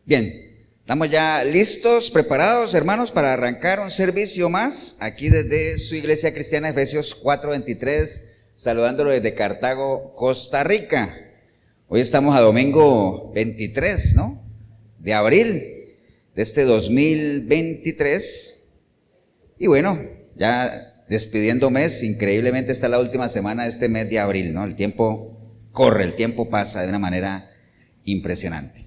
Bien, estamos ya listos, preparados, hermanos, para arrancar un servicio más aquí desde su iglesia cristiana, Efesios 4:23, saludándolo desde Cartago, Costa Rica. Hoy estamos a domingo 23, ¿no? De abril de este 2023. Y bueno, ya despidiendo mes, increíblemente está la última semana de este mes de abril, ¿no? El tiempo corre, el tiempo pasa de una manera impresionante.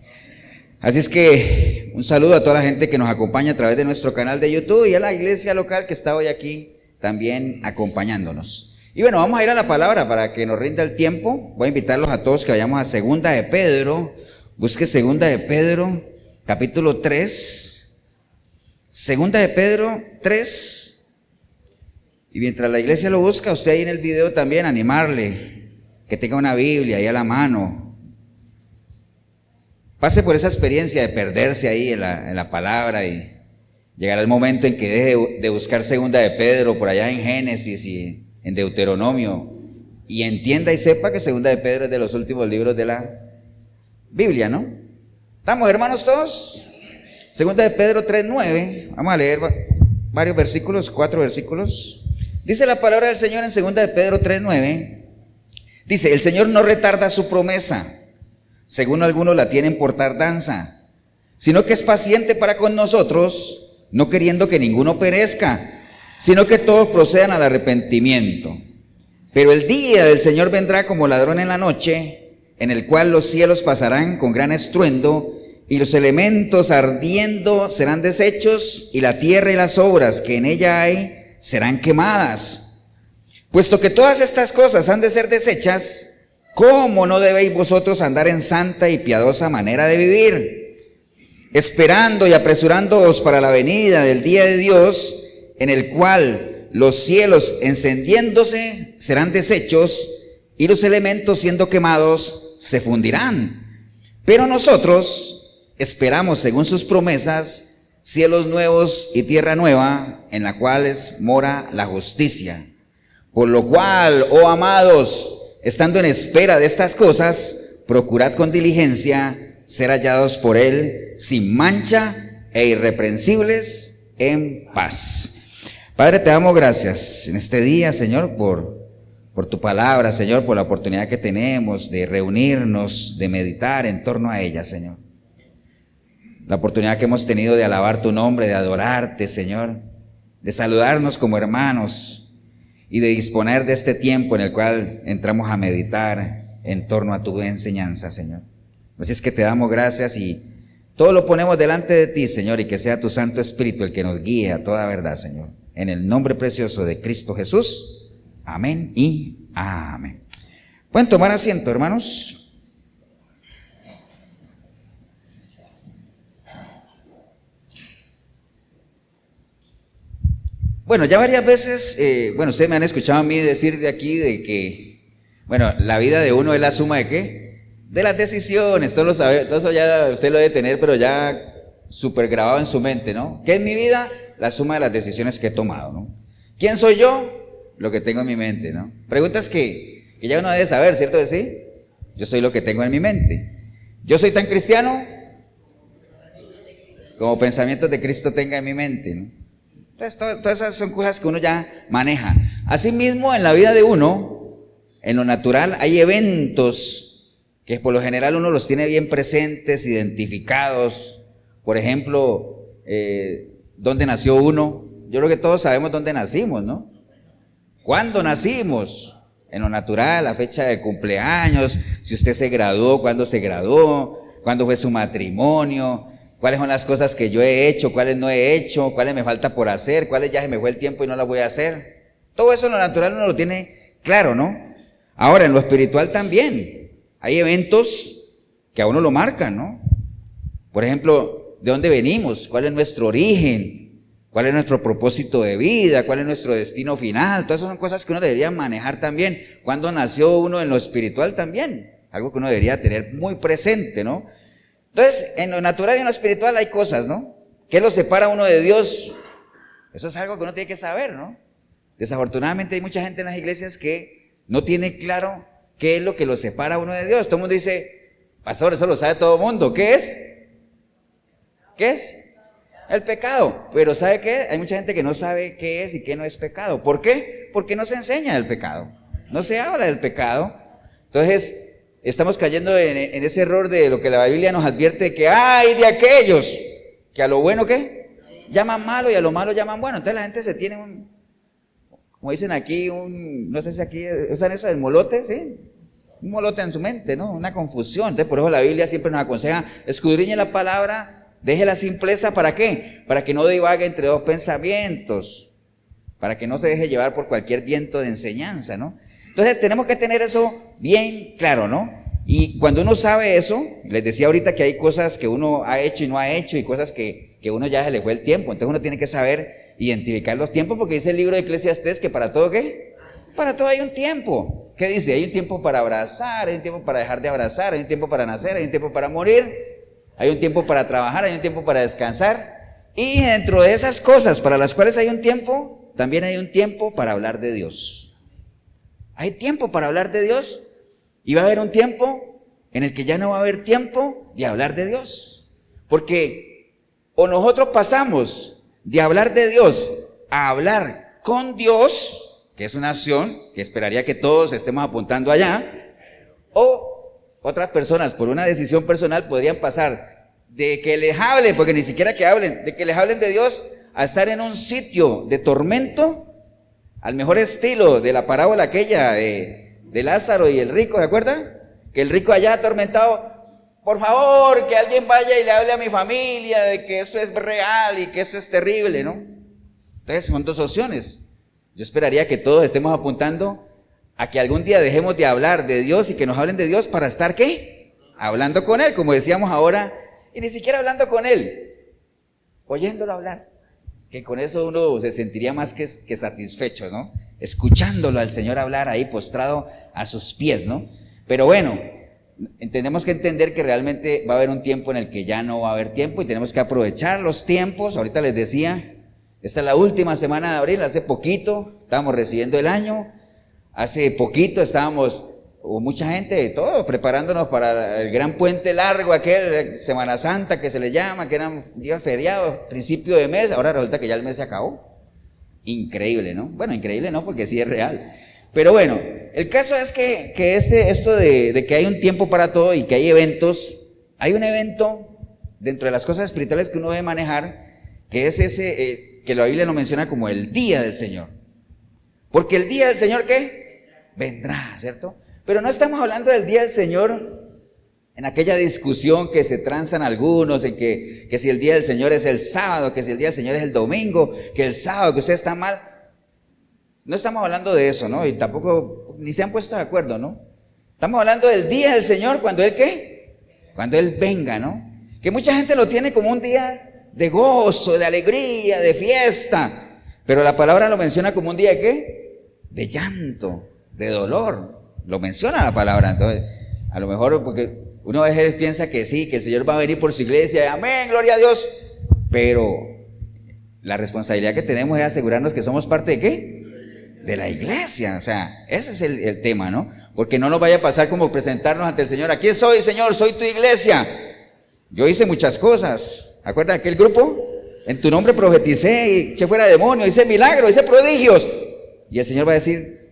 Así es que un saludo a toda la gente que nos acompaña a través de nuestro canal de YouTube y a la iglesia local que está hoy aquí también acompañándonos. Y bueno, vamos a ir a la palabra para que nos rinda el tiempo. Voy a invitarlos a todos que vayamos a Segunda de Pedro. Busque Segunda de Pedro, capítulo 3. Segunda de Pedro 3. Y mientras la iglesia lo busca, usted ahí en el video también animarle que tenga una Biblia ahí a la mano. Pase por esa experiencia de perderse ahí en la palabra y llegar al momento en que deje de buscar Segunda de Pedro por allá en Génesis y en Deuteronomio y entienda y sepa que Segunda de Pedro es de los últimos libros de la Biblia, ¿no? ¿Estamos, hermanos, todos? Segunda de Pedro 3:9. Vamos a leer varios versículos, 4 versículos. Dice la palabra del Señor en Segunda de Pedro 3:9. Dice: el Señor no retarda su promesa, según algunos la tienen por tardanza, sino que es paciente para con nosotros, no queriendo que ninguno perezca, sino que todos procedan al arrepentimiento. Pero el día del Señor vendrá como ladrón en la noche, en el cual los cielos pasarán con gran estruendo, y los elementos ardiendo serán deshechos, y la tierra y las obras que en ella hay serán quemadas. Puesto que todas estas cosas han de ser deshechas, ¿cómo no debéis vosotros andar en santa y piadosa manera de vivir, esperando y apresurándoos para la venida del día de Dios, en el cual los cielos encendiéndose serán deshechos y los elementos siendo quemados se fundirán? Pero nosotros esperamos, según sus promesas, cielos nuevos y tierra nueva, en la cual mora la justicia. Por lo cual, oh amados, estando en espera de estas cosas, procurad con diligencia ser hallados por Él sin mancha e irreprensibles en paz. Padre, te damos gracias en este día, Señor, por tu palabra, Señor, por la oportunidad que tenemos de reunirnos, de meditar en torno a ella, Señor. La oportunidad que hemos tenido de alabar tu nombre, de adorarte, Señor, de saludarnos como hermanos y de disponer de este tiempo en el cual entramos a meditar en torno a tu enseñanza, Señor. Así es que te damos gracias y todo lo ponemos delante de ti, Señor, y que sea tu Santo Espíritu el que nos guíe a toda verdad, Señor. En el nombre precioso de Cristo Jesús. Amén y amén. Pueden tomar asiento, hermanos. Bueno, ya varias veces, ustedes me han escuchado a mí decir de aquí de que, la vida de uno es la suma ¿de qué? De las decisiones, todo eso ya usted lo debe tener, pero ya súper grabado en su mente, ¿no? ¿Qué es mi vida? La suma de las decisiones que he tomado, ¿no? ¿Quién soy yo? Lo que tengo en mi mente, ¿no? Preguntas que ya uno debe saber, ¿cierto de sí? Yo soy lo que tengo en mi mente. ¿Yo soy tan cristiano? Como pensamientos de Cristo tenga en mi mente, ¿no? Entonces, todas esas son cosas que uno ya maneja. Asimismo, en la vida de uno, en lo natural, hay eventos que por lo general uno los tiene bien presentes, identificados. Por ejemplo, ¿dónde nació uno? Yo creo que todos sabemos dónde nacimos, ¿no? ¿Cuándo nacimos? En lo natural, la fecha de cumpleaños, si usted se graduó, cuándo se graduó, cuándo fue su matrimonio, cuáles son las cosas que yo he hecho, cuáles no he hecho, cuáles me falta por hacer, cuáles ya se me fue el tiempo y no las voy a hacer. Todo eso en lo natural uno lo tiene claro, ¿no? Ahora, en lo espiritual también hay eventos que a uno lo marcan, ¿no? Por ejemplo, ¿de dónde venimos? ¿Cuál es nuestro origen? ¿Cuál es nuestro propósito de vida? ¿Cuál es nuestro destino final? Todas esas son cosas que uno debería manejar también. ¿Cuándo nació uno en lo espiritual también? Algo que uno debería tener muy presente, ¿no? Entonces, en lo natural y en lo espiritual hay cosas, ¿no? ¿Qué lo separa a uno de Dios? Eso es algo que uno tiene que saber, ¿no? Desafortunadamente hay mucha gente en las iglesias que no tiene claro qué es lo que lo separa a uno de Dios. Todo el mundo dice, pastor, eso lo sabe todo el mundo. ¿Qué es? ¿Qué es? El pecado. Pero ¿sabe qué? Hay mucha gente que no sabe qué es y qué no es pecado. ¿Por qué? Porque no se enseña del pecado. No se habla del pecado. Entonces, estamos cayendo en ese error de lo que la Biblia nos advierte, que hay de aquellos que a lo bueno, ¿qué? Llaman malo y a lo malo llaman bueno. Entonces la gente se tiene como dicen aquí, no sé si aquí usan eso del molote, ¿sí? Un molote en su mente, ¿no? Una confusión. Entonces por eso la Biblia siempre nos aconseja, escudriñe la palabra, deje la simpleza, ¿para qué? Para que no divague entre dos pensamientos, para que no se deje llevar por cualquier viento de enseñanza, ¿no? Entonces tenemos que tener eso bien claro, ¿no? Y cuando uno sabe eso, les decía ahorita que hay cosas que uno ha hecho y no ha hecho y cosas que uno ya se le fue el tiempo. Entonces uno tiene que saber identificar los tiempos, porque dice el libro de Eclesiastés que para todo, ¿qué? Para todo hay un tiempo. ¿Qué dice? Hay un tiempo para abrazar, hay un tiempo para dejar de abrazar, hay un tiempo para nacer, hay un tiempo para morir, hay un tiempo para trabajar, hay un tiempo para descansar. Y dentro de esas cosas para las cuales hay un tiempo, también hay un tiempo para hablar de Dios. Hay tiempo para hablar de Dios y va a haber un tiempo en el que ya no va a haber tiempo de hablar de Dios. Porque o nosotros pasamos de hablar de Dios a hablar con Dios, que es una acción que esperaría que todos estemos apuntando allá, o otras personas por una decisión personal podrían pasar de que les hablen, porque ni siquiera que hablen, de que les hablen de Dios a estar en un sitio de tormento, al mejor estilo de la parábola aquella de Lázaro y el rico, ¿se acuerdan? Que el rico allá atormentado, por favor, que alguien vaya y le hable a mi familia de que eso es real y que eso es terrible, ¿no? Entonces son dos opciones. Yo esperaría que todos estemos apuntando a que algún día dejemos de hablar de Dios y que nos hablen de Dios para estar, ¿qué? Hablando con Él, como decíamos ahora, y ni siquiera hablando con Él, oyéndolo hablar. Que con eso uno se sentiría más que satisfecho, ¿no? Escuchándolo al Señor hablar ahí postrado a sus pies, ¿no? Pero bueno, tenemos que entender que realmente va a haber un tiempo en el que ya no va a haber tiempo y tenemos que aprovechar los tiempos. Ahorita les decía, esta es la última semana de abril, hace poquito estábamos recibiendo el año, hace poquito estábamos, hubo mucha gente, todos preparándonos para el gran puente largo, aquel Semana Santa que se le llama, que eran días feriados, principio de mes, ahora resulta que ya el mes se acabó. Increíble, ¿no? Bueno, increíble no, porque sí es real. Pero bueno, el caso es que esto de que hay un tiempo para todo y que hay eventos, hay un evento dentro de las cosas espirituales que uno debe manejar, que es ese, que la Biblia lo menciona como el día del Señor. Porque el día del Señor, ¿qué? Vendrá, ¿cierto? Pero no estamos hablando del día del Señor en aquella discusión que se transan algunos, en que si el día del Señor es el sábado, que si el día del Señor es el domingo, que el sábado, que usted está mal. No estamos hablando de eso, ¿no? Y tampoco, ni se han puesto de acuerdo, ¿no? Estamos hablando del día del Señor, cuando Él, ¿qué? Cuando Él venga, ¿no? Que mucha gente lo tiene como un día de gozo, de alegría, de fiesta. Pero la palabra lo menciona como un día de ¿qué? De llanto, de dolor. Lo menciona la palabra. Entonces, a lo mejor porque uno a veces piensa que sí, que el Señor va a venir por su iglesia, amén, gloria a Dios. Pero la responsabilidad que tenemos es asegurarnos que somos parte de ¿qué? De la iglesia. O sea, ese es el tema, ¿no? Porque no nos vaya a pasar como presentarnos ante el Señor. Aquí soy, Señor, soy tu iglesia. Yo hice muchas cosas. ¿Acuerdan aquel grupo? En tu nombre profeticé y eché fuera demonios, hice milagros, hice prodigios. Y el Señor va a decir,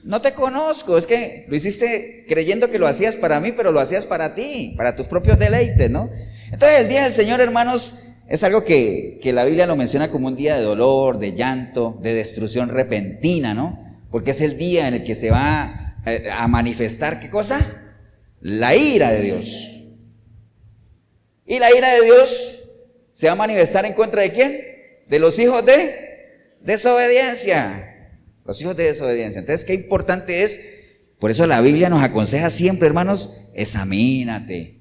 no te conozco, es que lo hiciste creyendo que lo hacías para mí, pero lo hacías para ti, para tus propios deleites, ¿no? Entonces el día del Señor, hermanos, es algo que la Biblia lo menciona como un día de dolor, de llanto, de destrucción repentina, ¿no? Porque es el día en el que se va a manifestar, ¿qué cosa? La ira de Dios. Y la ira de Dios se va a manifestar en contra de ¿quién? De los hijos de desobediencia. Los hijos de desobediencia. Entonces, qué importante es, por eso la Biblia nos aconseja siempre, hermanos, examínate,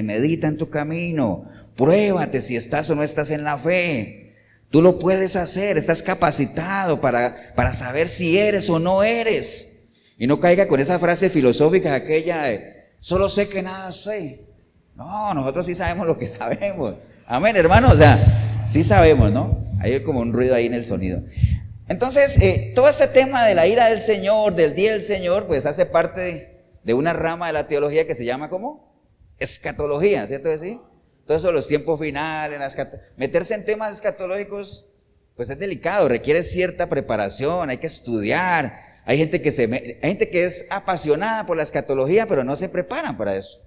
medita en tu camino, pruébate si estás o no estás en la fe. Tú lo puedes hacer, estás capacitado para saber si eres o no eres. Y no caiga con esa frase filosófica aquella de, solo sé que nada sé. No, nosotros sí sabemos lo que sabemos. Amén, hermanos, o sea, sí sabemos, ¿no? Hay como un ruido ahí en el sonido. Entonces, todo este tema de la ira del Señor, del día del Señor, pues hace parte de una rama de la teología que se llama ¿cómo? Escatología, ¿cierto que sí? todo eso, los tiempos finales, meterse en temas escatológicos, pues es delicado, requiere cierta preparación, hay que estudiar. Hay gente que es apasionada por la escatología, pero no se preparan para eso.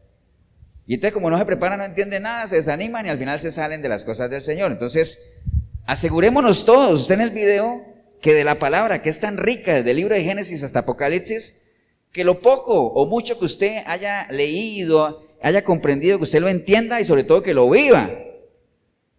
Y entonces, como no se preparan, no entienden nada, se desaniman y al final se salen de las cosas del Señor. Entonces, asegurémonos todos, usted en el video, que de la palabra que es tan rica, desde el libro de Génesis hasta Apocalipsis, que lo poco o mucho que usted haya leído, haya comprendido, que usted lo entienda y sobre todo que lo viva.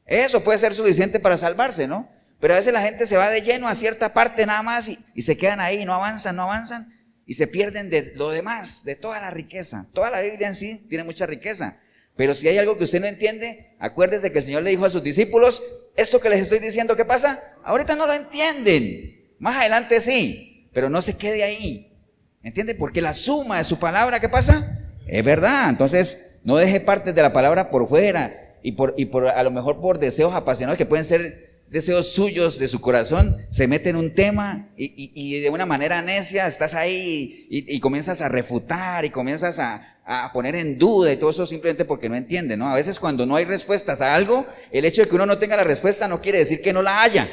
Eso puede ser suficiente para salvarse, ¿no? Pero a veces la gente se va de lleno a cierta parte nada más y se quedan ahí, no avanzan y se pierden de lo demás, de toda la riqueza. Toda la Biblia en sí tiene mucha riqueza. Pero si hay algo que usted no entiende, acuérdese que el Señor le dijo a sus discípulos, esto que les estoy diciendo, ¿qué pasa? Ahorita no lo entienden, más adelante sí, pero no se quede ahí. ¿Entiende? Porque la suma de su palabra, ¿qué pasa? Es verdad. Entonces, no deje partes de la palabra por fuera y por a lo mejor por deseos apasionados que pueden ser deseos suyos de su corazón, se mete en un tema y de una manera necia estás ahí y comienzas a refutar y comienzas a poner en duda y todo eso simplemente porque no entiende, ¿no? A veces cuando no hay respuestas a algo, el hecho de que uno no tenga la respuesta no quiere decir que no la haya.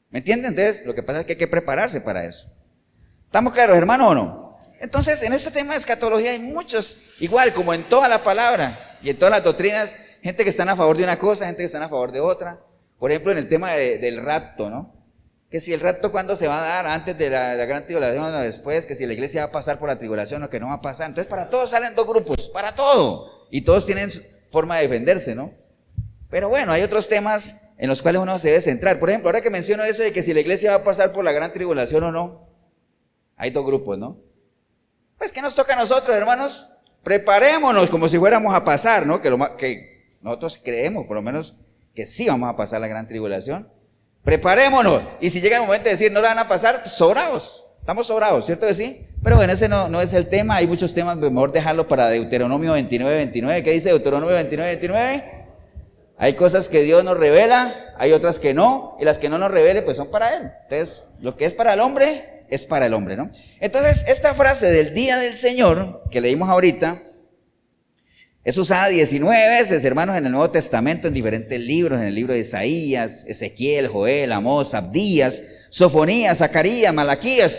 ¿Me entienden? Entonces, lo que pasa es que hay que prepararse para eso. ¿Estamos claros, hermano, o no? Entonces, en este tema de escatología hay muchos, igual como en toda la palabra y en todas las doctrinas, gente que están a favor de una cosa, gente que están a favor de otra. Por ejemplo, en el tema del rapto, ¿no? Que si el rapto cuándo se va a dar, antes de la gran tribulación o después, que si la iglesia va a pasar por la tribulación o que no va a pasar. Entonces, para todos salen dos grupos, para todo. Y todos tienen forma de defenderse, ¿no? Pero bueno, hay otros temas en los cuales uno se debe centrar. Por ejemplo, ahora que menciono eso de que si la iglesia va a pasar por la gran tribulación o no, hay dos grupos, ¿no? Pues, ¿qué nos toca a nosotros, hermanos? Preparémonos como si fuéramos a pasar, ¿no? Que nosotros creemos, por lo menos, que sí vamos a pasar la gran tribulación. Preparémonos. Y si llega el momento de decir no la van a pasar, pues sobrados. Estamos sobrados, ¿cierto que sí? Pero bueno, ese no es el tema. Hay muchos temas, mejor dejarlo para Deuteronomio 29:29. ¿Qué dice Deuteronomio 29:29? Hay cosas que Dios nos revela, hay otras que no, y las que no nos revele, pues son para Él. Entonces, lo que es para el hombre, es para el hombre, ¿no? Entonces, esta frase del día del Señor, que leímos ahorita, es usada 19 veces, hermanos, en el Nuevo Testamento, en diferentes libros, en el libro de Isaías, Ezequiel, Joel, Amós, Abdías, Sofonías, Zacarías, Malaquías.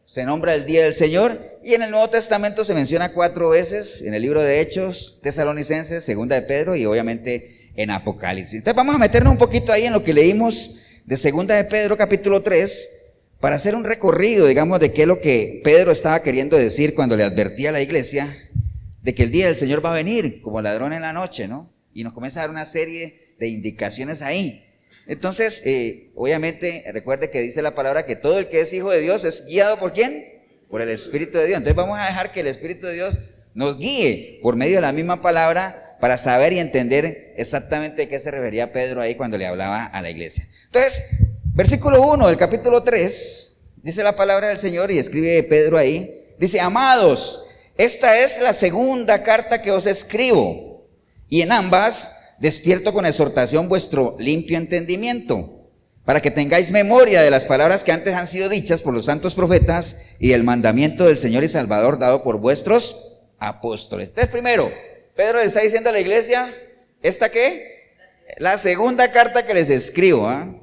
Se nombra el día del Señor, y en el Nuevo Testamento se menciona 4 veces, en el libro de Hechos, Tesalonicenses, Segunda de Pedro y obviamente en Apocalipsis. Entonces vamos a meternos un poquito ahí en lo que leímos de Segunda de Pedro, capítulo 3, para hacer un recorrido, digamos, de qué es lo que Pedro estaba queriendo decir cuando le advertía a la iglesia de que el día del Señor va a venir como ladrón en la noche, ¿no? Y nos comienza a dar una serie de indicaciones ahí. Entonces, obviamente, recuerde que dice la palabra que todo el que es hijo de Dios es guiado ¿por quién? Por el Espíritu de Dios. Entonces vamos a dejar que el Espíritu de Dios nos guíe por medio de la misma palabra para saber y entender exactamente a qué se refería Pedro ahí cuando le hablaba a la iglesia. Entonces, versículo 1 del capítulo 3, dice la palabra del Señor y escribe Pedro ahí, dice: amados, esta es la segunda carta que os escribo, y en ambas despierto con exhortación vuestro limpio entendimiento, para que tengáis memoria de las palabras que antes han sido dichas por los santos profetas y del mandamiento del Señor y Salvador dado por vuestros apóstoles. Entonces, primero, Pedro le está diciendo a la iglesia, ¿esta qué? La segunda carta que les escribo, ¿ah?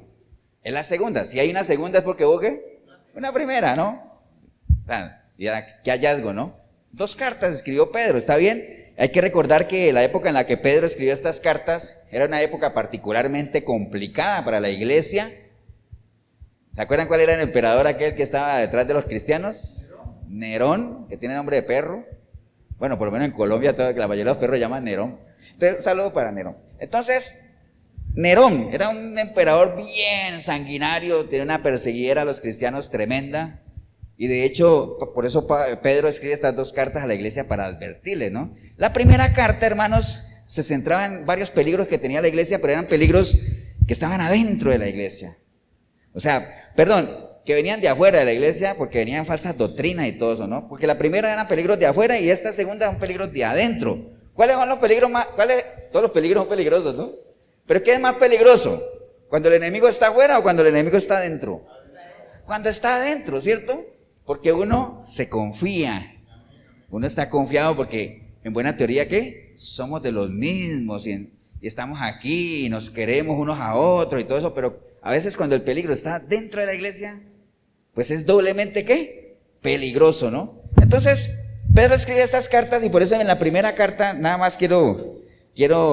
Es la segunda. Si hay una segunda es porque hubo ¿qué? Una primera, ¿no? O sea, ya, qué hallazgo, ¿no? 2 cartas escribió Pedro, ¿está bien? Hay que recordar que la época en la que Pedro escribió estas cartas era una época particularmente complicada para la iglesia. ¿Se acuerdan cuál era el emperador aquel que estaba detrás de los cristianos? Nerón, que tiene nombre de perro. Bueno, por lo menos en Colombia la mayoría de los perros llaman Nerón. Entonces, un saludo para Nerón. Entonces, Nerón era un emperador bien sanguinario, tenía una perseguidera a los cristianos tremenda. Y de hecho, por eso Pedro escribe estas 2 cartas a la iglesia para advertirle, ¿no? La primera carta, hermanos, se centraba en varios peligros que tenía la iglesia, pero eran peligros que estaban adentro de la iglesia. O sea, que venían de afuera de la iglesia porque venían falsas doctrinas y todo eso, ¿no? Porque la primera eran peligros de afuera y esta segunda eran peligros de adentro. ¿Cuáles son los peligros más? Todos los peligros son peligrosos, ¿no? Pero ¿qué es más peligroso? ¿Cuando el enemigo está afuera o cuando el enemigo está adentro? Cuando está adentro, ¿cierto? Porque uno se confía, uno está confiado porque en buena teoría ¿qué? somos de los mismos y estamos aquí y nos queremos unos a otros y todo eso, pero a veces cuando el peligro está dentro de la iglesia, pues es doblemente ¿qué? Peligroso, ¿no? Entonces, Pedro escribe estas cartas y por eso en la primera carta, nada más quiero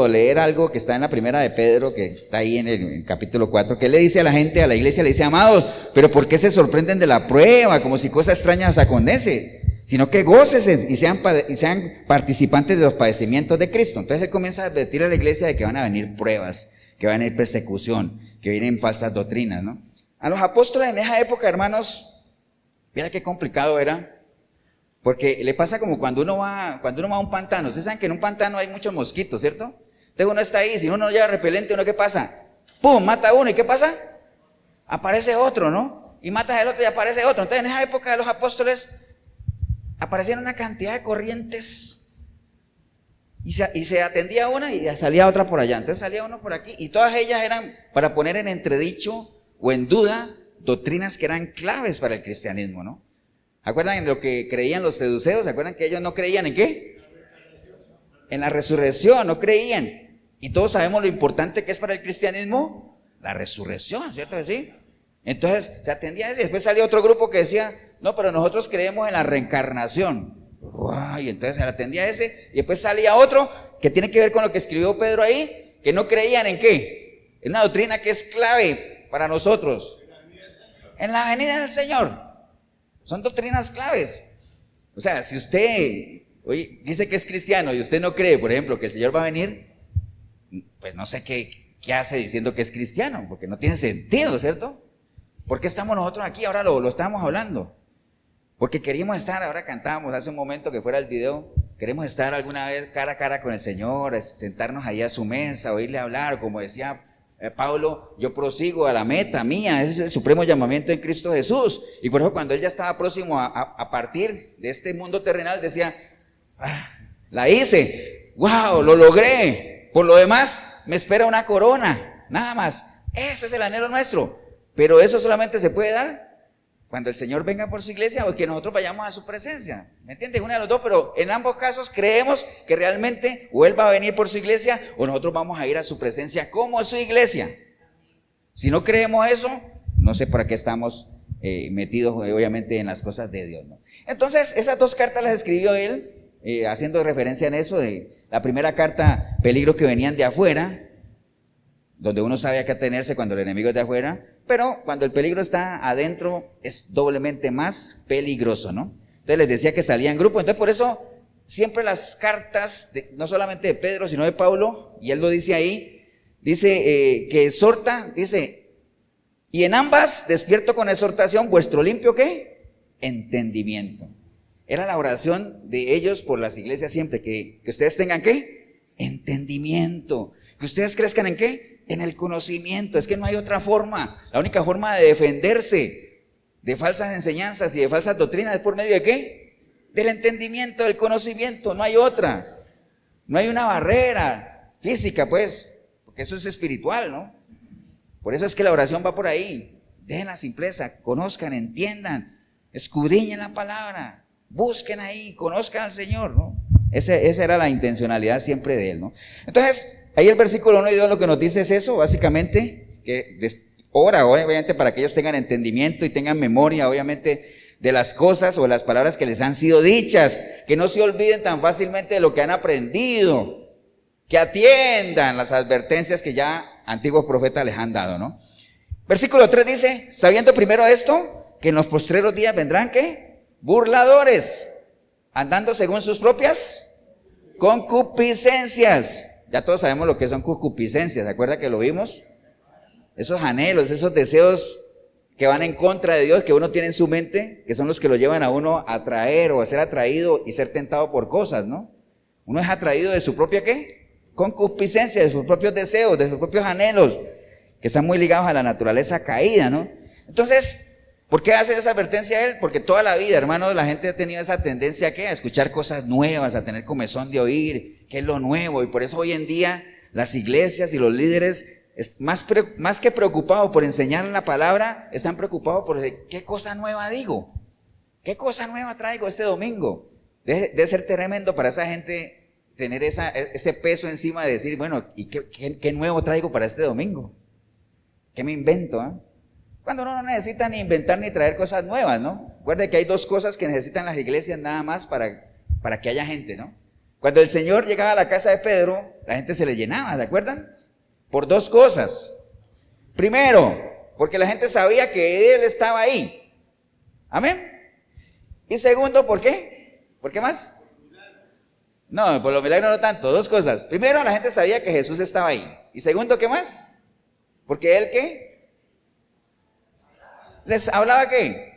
leer algo que está en la primera de Pedro, que está ahí en el capítulo 4, que le dice a la gente, a la iglesia, le dice: amados, pero ¿por qué se sorprenden de la prueba? Como si cosa extraña os acontece, sino que gócesen y sean participantes de los padecimientos de Cristo. Entonces él comienza a advertir a la iglesia de que van a venir pruebas, que va a venir persecución, que vienen falsas doctrinas, ¿no? A los apóstoles en esa época, hermanos, mira qué complicado era. Porque le pasa como cuando uno va a un pantano. Ustedes saben que en un pantano hay muchos mosquitos, ¿cierto? Entonces uno está ahí, si uno no lleva repelente, ¿uno qué pasa? ¡Pum! Mata a uno, ¿y qué pasa? Aparece otro, ¿no? Y matas al otro y aparece otro. Entonces en esa época de los apóstoles aparecían una cantidad de corrientes y se atendía una y salía otra por allá. Entonces salía uno por aquí y todas ellas eran para poner en entredicho o en duda doctrinas que eran claves para el cristianismo, ¿no? ¿Acuerdan de lo que creían los seduceos? ¿Se acuerdan que ellos no creían en qué? En la resurrección, no creían. Y todos sabemos lo importante que es para el cristianismo la resurrección, ¿cierto que sí? Entonces se atendía a eso y después salió otro grupo que decía: no, pero nosotros creemos en la reencarnación. Y entonces se atendía a ese y después salía otro que tiene que ver con lo que escribió Pedro ahí, que no creían en qué, en una doctrina que es clave para nosotros, en la venida del Señor. Son doctrinas claves. O sea, si usted dice que es cristiano y usted no cree, por ejemplo, que el Señor va a venir, pues no sé qué hace diciendo que es cristiano, porque no tiene sentido, ¿cierto? ¿Por qué estamos nosotros aquí? Ahora lo estamos hablando. Porque queríamos estar, ahora cantábamos hace un momento que fuera el video, queremos estar alguna vez cara a cara con el Señor, sentarnos ahí a su mesa, oírle hablar, como decía Pablo: yo prosigo a la meta mía, ese es el supremo llamamiento en Cristo Jesús. Y por eso cuando él ya estaba próximo a partir de este mundo terrenal, decía: la hice, wow, lo logré, por lo demás me espera una corona, nada más. Ese es el anhelo nuestro, pero eso solamente se puede dar cuando el Señor venga por su iglesia o que nosotros vayamos a su presencia. ¿Me entienden? Una de los dos, pero en ambos casos creemos que realmente o Él va a venir por su iglesia o nosotros vamos a ir a su presencia como su iglesia. Si no creemos eso, no sé para qué estamos metidos obviamente en las cosas de Dios, ¿no? Entonces esas dos cartas las escribió él haciendo referencia en eso de la primera carta: peligros que venían de afuera, donde uno sabe a qué atenerse cuando el enemigo es de afuera, pero cuando el peligro está adentro es doblemente más peligroso, ¿no? Entonces les decía que salía en grupo. Entonces por eso siempre las cartas, no solamente de Pedro, sino de Pablo, y él lo dice ahí, dice que exhorta, dice: y en ambas despierto con exhortación vuestro limpio ¿qué? Entendimiento. Era la oración de ellos por las iglesias siempre, que ustedes tengan ¿qué? Entendimiento. Que ustedes crezcan en ¿qué? En el conocimiento. Es que no hay otra forma. La única forma de defenderse de falsas enseñanzas y de falsas doctrinas es por medio de ¿qué? Del entendimiento, del conocimiento. No hay otra. No hay una barrera física, pues, porque eso es espiritual, ¿no? Por eso es que la oración va por ahí. Dejen la simpleza, conozcan, entiendan, escudriñen la palabra, busquen ahí, conozcan al Señor, ¿no? Esa era la intencionalidad siempre de él, ¿no? Entonces, ahí el versículo 1 y 2 lo que nos dice es eso, básicamente, que ora, obviamente, para que ellos tengan entendimiento y tengan memoria, obviamente, de las cosas o de las palabras que les han sido dichas, que no se olviden tan fácilmente de lo que han aprendido, que atiendan las advertencias que ya antiguos profetas les han dado, ¿no? Versículo 3 dice: sabiendo primero esto, que en los postreros días vendrán, ¿qué? Burladores, andando según sus propias concupiscencias. Ya todos sabemos lo que son concupiscencias, ¿se acuerda que lo vimos? Esos anhelos, esos deseos que van en contra de Dios, que uno tiene en su mente, que son los que lo llevan a uno a atraer o a ser atraído y ser tentado por cosas, ¿no? Uno es atraído de su propia ¿qué? Concupiscencia, de sus propios deseos, de sus propios anhelos, que están muy ligados a la naturaleza caída, ¿no? Entonces, ¿por qué hace esa advertencia a él? Porque toda la vida, hermanos, la gente ha tenido esa tendencia ¿qué? A escuchar cosas nuevas, a tener comezón de oír qué es lo nuevo, y por eso hoy en día las iglesias y los líderes, más que preocupados por enseñar la palabra, están preocupados por decir: ¿qué cosa nueva digo? ¿Qué cosa nueva traigo este domingo? Debe ser tremendo para esa gente tener ese peso encima de decir, bueno, ¿y qué nuevo traigo para este domingo? ¿Qué me invento? Cuando uno no necesita ni inventar ni traer cosas nuevas, ¿no? Recuerde que hay dos cosas que necesitan las iglesias nada más para que haya gente, ¿no? Cuando el Señor llegaba a la casa de Pedro, la gente se le llenaba, ¿se acuerdan? Por dos cosas. Primero, porque la gente sabía que Él estaba ahí. Amén. Y segundo, ¿por qué? ¿Por qué más? No, por los milagros no tanto, dos cosas. Primero, la gente sabía que Jesús estaba ahí. Y segundo, ¿qué más? Porque Él, ¿qué? ¿Les hablaba qué?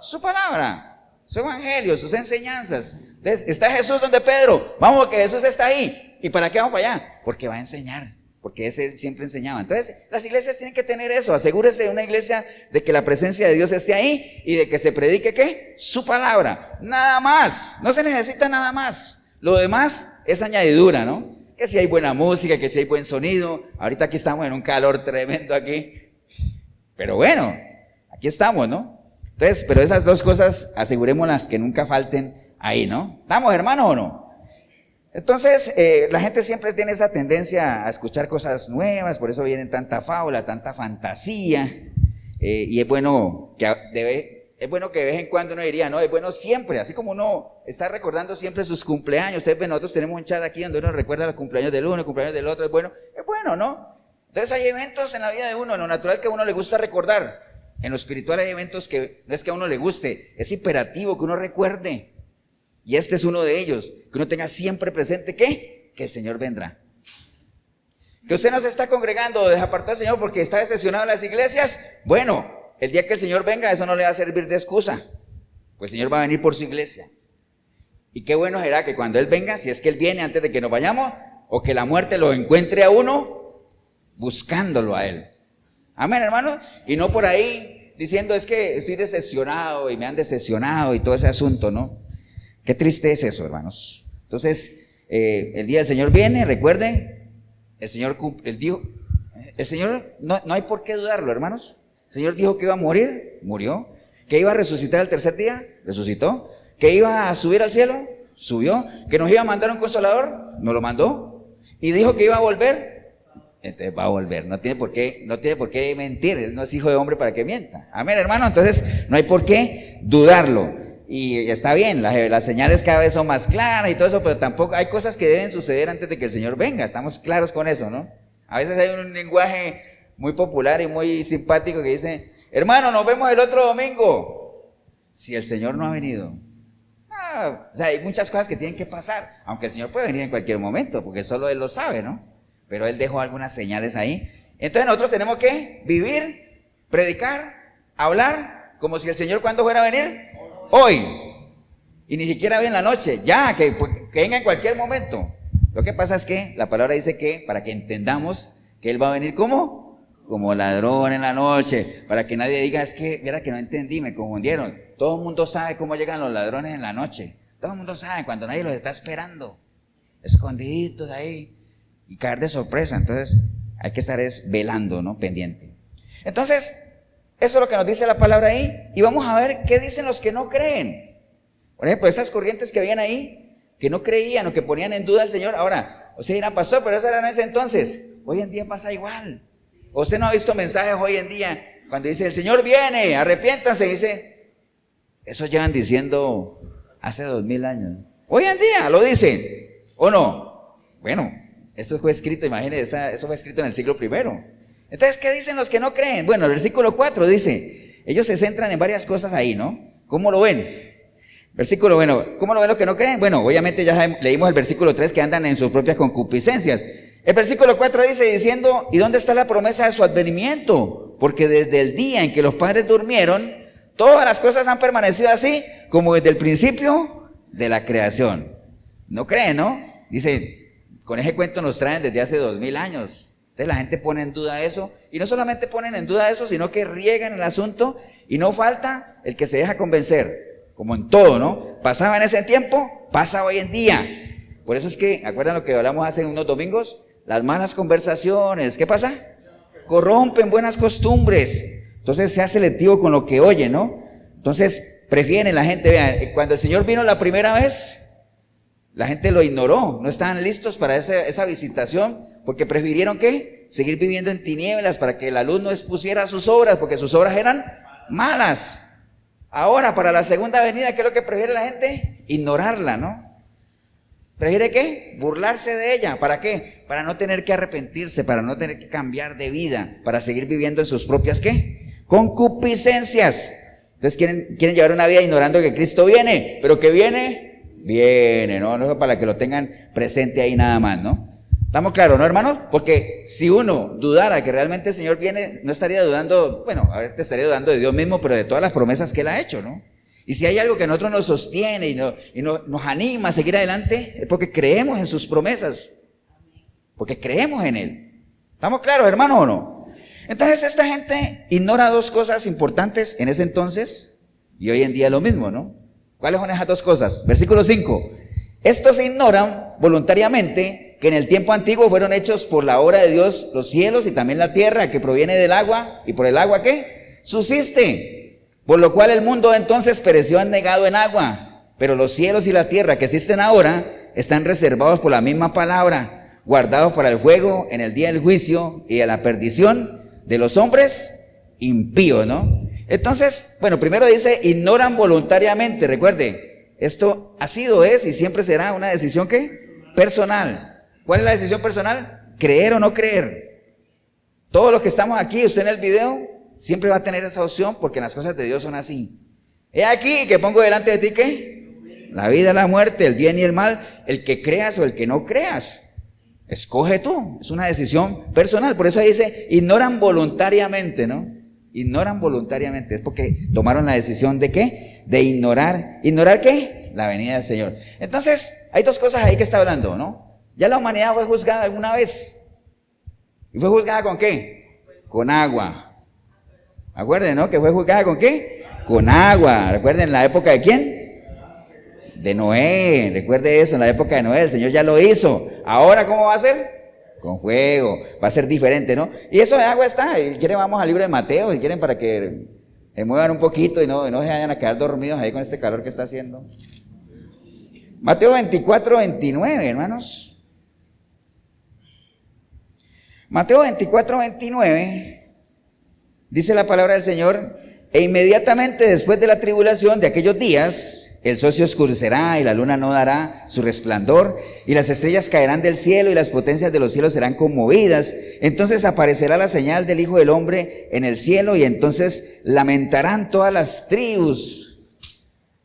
Su palabra, su evangelio, sus enseñanzas. Entonces, está Jesús donde Pedro. Vamos, que Jesús está ahí. ¿Y para qué vamos para allá? Porque va a enseñar. Porque ese siempre enseñaba. Entonces, las iglesias tienen que tener eso. Asegúrese de una iglesia de que la presencia de Dios esté ahí y de que se predique, ¿qué? Su palabra. Nada más. No se necesita nada más. Lo demás es añadidura, ¿no? Que si hay buena música, que si hay buen sonido. Ahorita aquí estamos en un calor tremendo aquí. Pero bueno, aquí estamos, ¿no? Entonces, pero esas dos cosas asegurémoslas que nunca falten ahí, ¿no? ¿Estamos, hermanos, o no? Entonces, la gente siempre tiene esa tendencia a escuchar cosas nuevas, por eso vienen tanta fábula, tanta fantasía, y es bueno que de vez en cuando uno diría, no, es bueno siempre, así como uno está recordando siempre sus cumpleaños. Ustedes ven, nosotros tenemos un chat aquí donde uno recuerda los cumpleaños del uno, el cumpleaños del otro, es bueno, ¿no? Entonces hay eventos en la vida de uno, en lo natural que a uno le gusta recordar, en lo espiritual hay eventos que no es que a uno le guste, es imperativo que uno recuerde. Y este es uno de ellos, que uno tenga siempre presente, ¿qué? Que el Señor vendrá. Que usted no se está congregando o desapartó del Señor porque está decepcionado en las iglesias. Bueno, el día que el Señor venga, eso no le va a servir de excusa. Pues el Señor va a venir por su iglesia. Y qué bueno será que cuando Él venga, si es que Él viene antes de que nos vayamos, o que la muerte lo encuentre a uno, buscándolo a Él. Amén, hermano. Y no por ahí diciendo, es que estoy decepcionado y me han decepcionado y todo ese asunto, ¿no? Qué triste es eso, hermanos. Entonces, el día del Señor viene, recuerden, el Señor dijo, el Señor, no hay por qué dudarlo, hermanos. El Señor dijo que iba a morir, murió. Que iba a resucitar el tercer día, resucitó. Que iba a subir al cielo, subió. Que nos iba a mandar un consolador, nos lo mandó. Y dijo que iba a volver, entonces va a volver. No tiene por qué mentir. Él no es hijo de hombre para que mienta. Amén, hermano. Entonces, no hay por qué dudarlo. Y está bien, las señales cada vez son más claras y todo eso, pero tampoco hay cosas que deben suceder antes de que el Señor venga. Estamos claros con eso, ¿no? A veces hay un lenguaje muy popular y muy simpático que dice, hermano, nos vemos el otro domingo. Si el Señor no ha venido. O sea, hay muchas cosas que tienen que pasar, aunque el Señor puede venir en cualquier momento, porque solo Él lo sabe, ¿no? Pero Él dejó algunas señales ahí. Entonces nosotros tenemos que vivir, predicar, hablar, como si el Señor cuando fuera a venir, hoy, y ni siquiera hoy en la noche, ya, que venga en cualquier momento. Lo que pasa es que la palabra dice que, para que entendamos que Él va a venir como ladrón en la noche, para que nadie diga, es que, mira que no entendí, me confundieron. Todo el mundo sabe cómo llegan los ladrones en la noche, todo el mundo sabe cuando nadie los está esperando, escondiditos ahí, y caer de sorpresa. Entonces, hay que estar velando, ¿no? Pendiente. Entonces, eso es lo que nos dice la palabra ahí. Y vamos a ver qué dicen los que no creen. Por ejemplo, esas corrientes que habían ahí, que no creían o que ponían en duda al Señor. Ahora, usted dirá, pastor, pero eso era en ese entonces. Hoy en día pasa igual. Usted no ha visto mensajes hoy en día cuando dice, el Señor viene, arrepiéntanse. Dice, eso llevan diciendo hace 2000 años. Hoy en día lo dicen, ¿o no? Bueno, esto fue escrito, imagínense, eso fue escrito en el siglo I. Entonces, ¿qué dicen los que no creen? Bueno, el versículo 4 dice, ellos se centran en varias cosas ahí, ¿no? ¿Cómo lo ven? Versículo, bueno, ¿cómo lo ven los que no creen? Bueno, obviamente ya leímos el versículo 3, que andan en sus propias concupiscencias. El versículo 4 dice, diciendo, ¿y dónde está la promesa de su advenimiento? Porque desde el día en que los padres durmieron, todas las cosas han permanecido así, como desde el principio de la creación. No creen, ¿no? Dice, con ese cuento nos traen desde hace 2000 años. Entonces la gente pone en duda eso, y no solamente ponen en duda eso, sino que riegan el asunto, y no falta el que se deja convencer, como en todo, ¿no? Pasaba en ese tiempo, pasa hoy en día. Por eso es que, ¿acuerdan lo que hablamos hace unos domingos? Las malas conversaciones, ¿qué pasa? Corrompen buenas costumbres. Entonces sea selectivo con lo que oye, ¿no? Entonces prefieren la gente, vean, cuando el Señor vino la primera vez, La gente lo ignoró, no estaban listos para esa visitación, porque prefirieron ¿qué? Seguir viviendo en tinieblas para que la luz no expusiera sus obras, porque sus obras eran malas. Ahora, para la segunda venida, ¿qué es lo que prefiere la gente? Ignorarla, ¿no? ¿Prefiere qué? Burlarse de ella. ¿Para qué? Para no tener que arrepentirse, para no tener que cambiar de vida, para seguir viviendo en sus propias ¿qué? Concupiscencias. Entonces quieren llevar una vida ignorando que Cristo viene, pero que viene, ¿no? No es para que lo tengan presente ahí nada más, ¿no? ¿Estamos claros, no, hermanos? Porque si uno dudara que realmente el Señor viene, no estaría dudando, bueno, a ver, te estaría dudando de Dios mismo, pero de todas las promesas que Él ha hecho, ¿no? Y si hay algo que a nosotros nos sostiene y nos anima a seguir adelante, es porque creemos en sus promesas, porque creemos en Él. ¿Estamos claros, hermanos, o no? Entonces esta gente ignora dos cosas importantes en ese entonces y hoy en día lo mismo, ¿no? ¿Cuáles son esas dos cosas? Versículo 5. Estos ignoran voluntariamente que en el tiempo antiguo fueron hechos por la obra de Dios los cielos y también la tierra que proviene del agua, y por el agua ¿qué? Subsiste, por lo cual el mundo entonces pereció anegado en agua, pero los cielos y la tierra que existen ahora están reservados por la misma palabra, guardados para el fuego en el día del juicio y de la perdición de los hombres impíos, ¿no? Entonces, bueno, primero dice, ignoran voluntariamente. Recuerde, esto ha sido, es y siempre será una decisión ¿qué? Personal. ¿Cuál es la decisión personal? Creer o no creer. Todos los que estamos aquí, usted en el video, siempre va a tener esa opción porque las cosas de Dios son así. He aquí que pongo delante de ti ¿qué? La vida y la muerte, el bien y el mal, el que creas o el que no creas. Escoge tú, es una decisión personal. Por eso dice, ignoran voluntariamente, ¿no? Ignoran voluntariamente, es porque tomaron la decisión de ¿qué? De ignorar. ¿Ignorar qué? La venida del Señor. Entonces, hay dos cosas ahí que está hablando, ¿no? Ya la humanidad fue juzgada alguna vez. ¿Y fue juzgada con qué? Con agua. Acuérdense, ¿no? Que fue juzgada con qué? Con agua. Recuerden, la época de ¿quién? De Noé. Recuerde eso, en la época de Noé, el Señor ya lo hizo. Ahora, ¿cómo va a ser? Con fuego, va a ser diferente, ¿no? Y eso de agua está, y quieren vamos al libro de Mateo, si quieren para que se muevan un poquito y no se vayan a quedar dormidos ahí con este calor que está haciendo. Mateo 24, 29, hermanos. Mateo 24, 29, dice la palabra del Señor, e inmediatamente después de la tribulación de aquellos días, el sol se oscurecerá y la luna no dará su resplandor y las estrellas caerán del cielo y las potencias de los cielos serán conmovidas. Entonces aparecerá la señal del Hijo del Hombre en el cielo y entonces lamentarán todas las tribus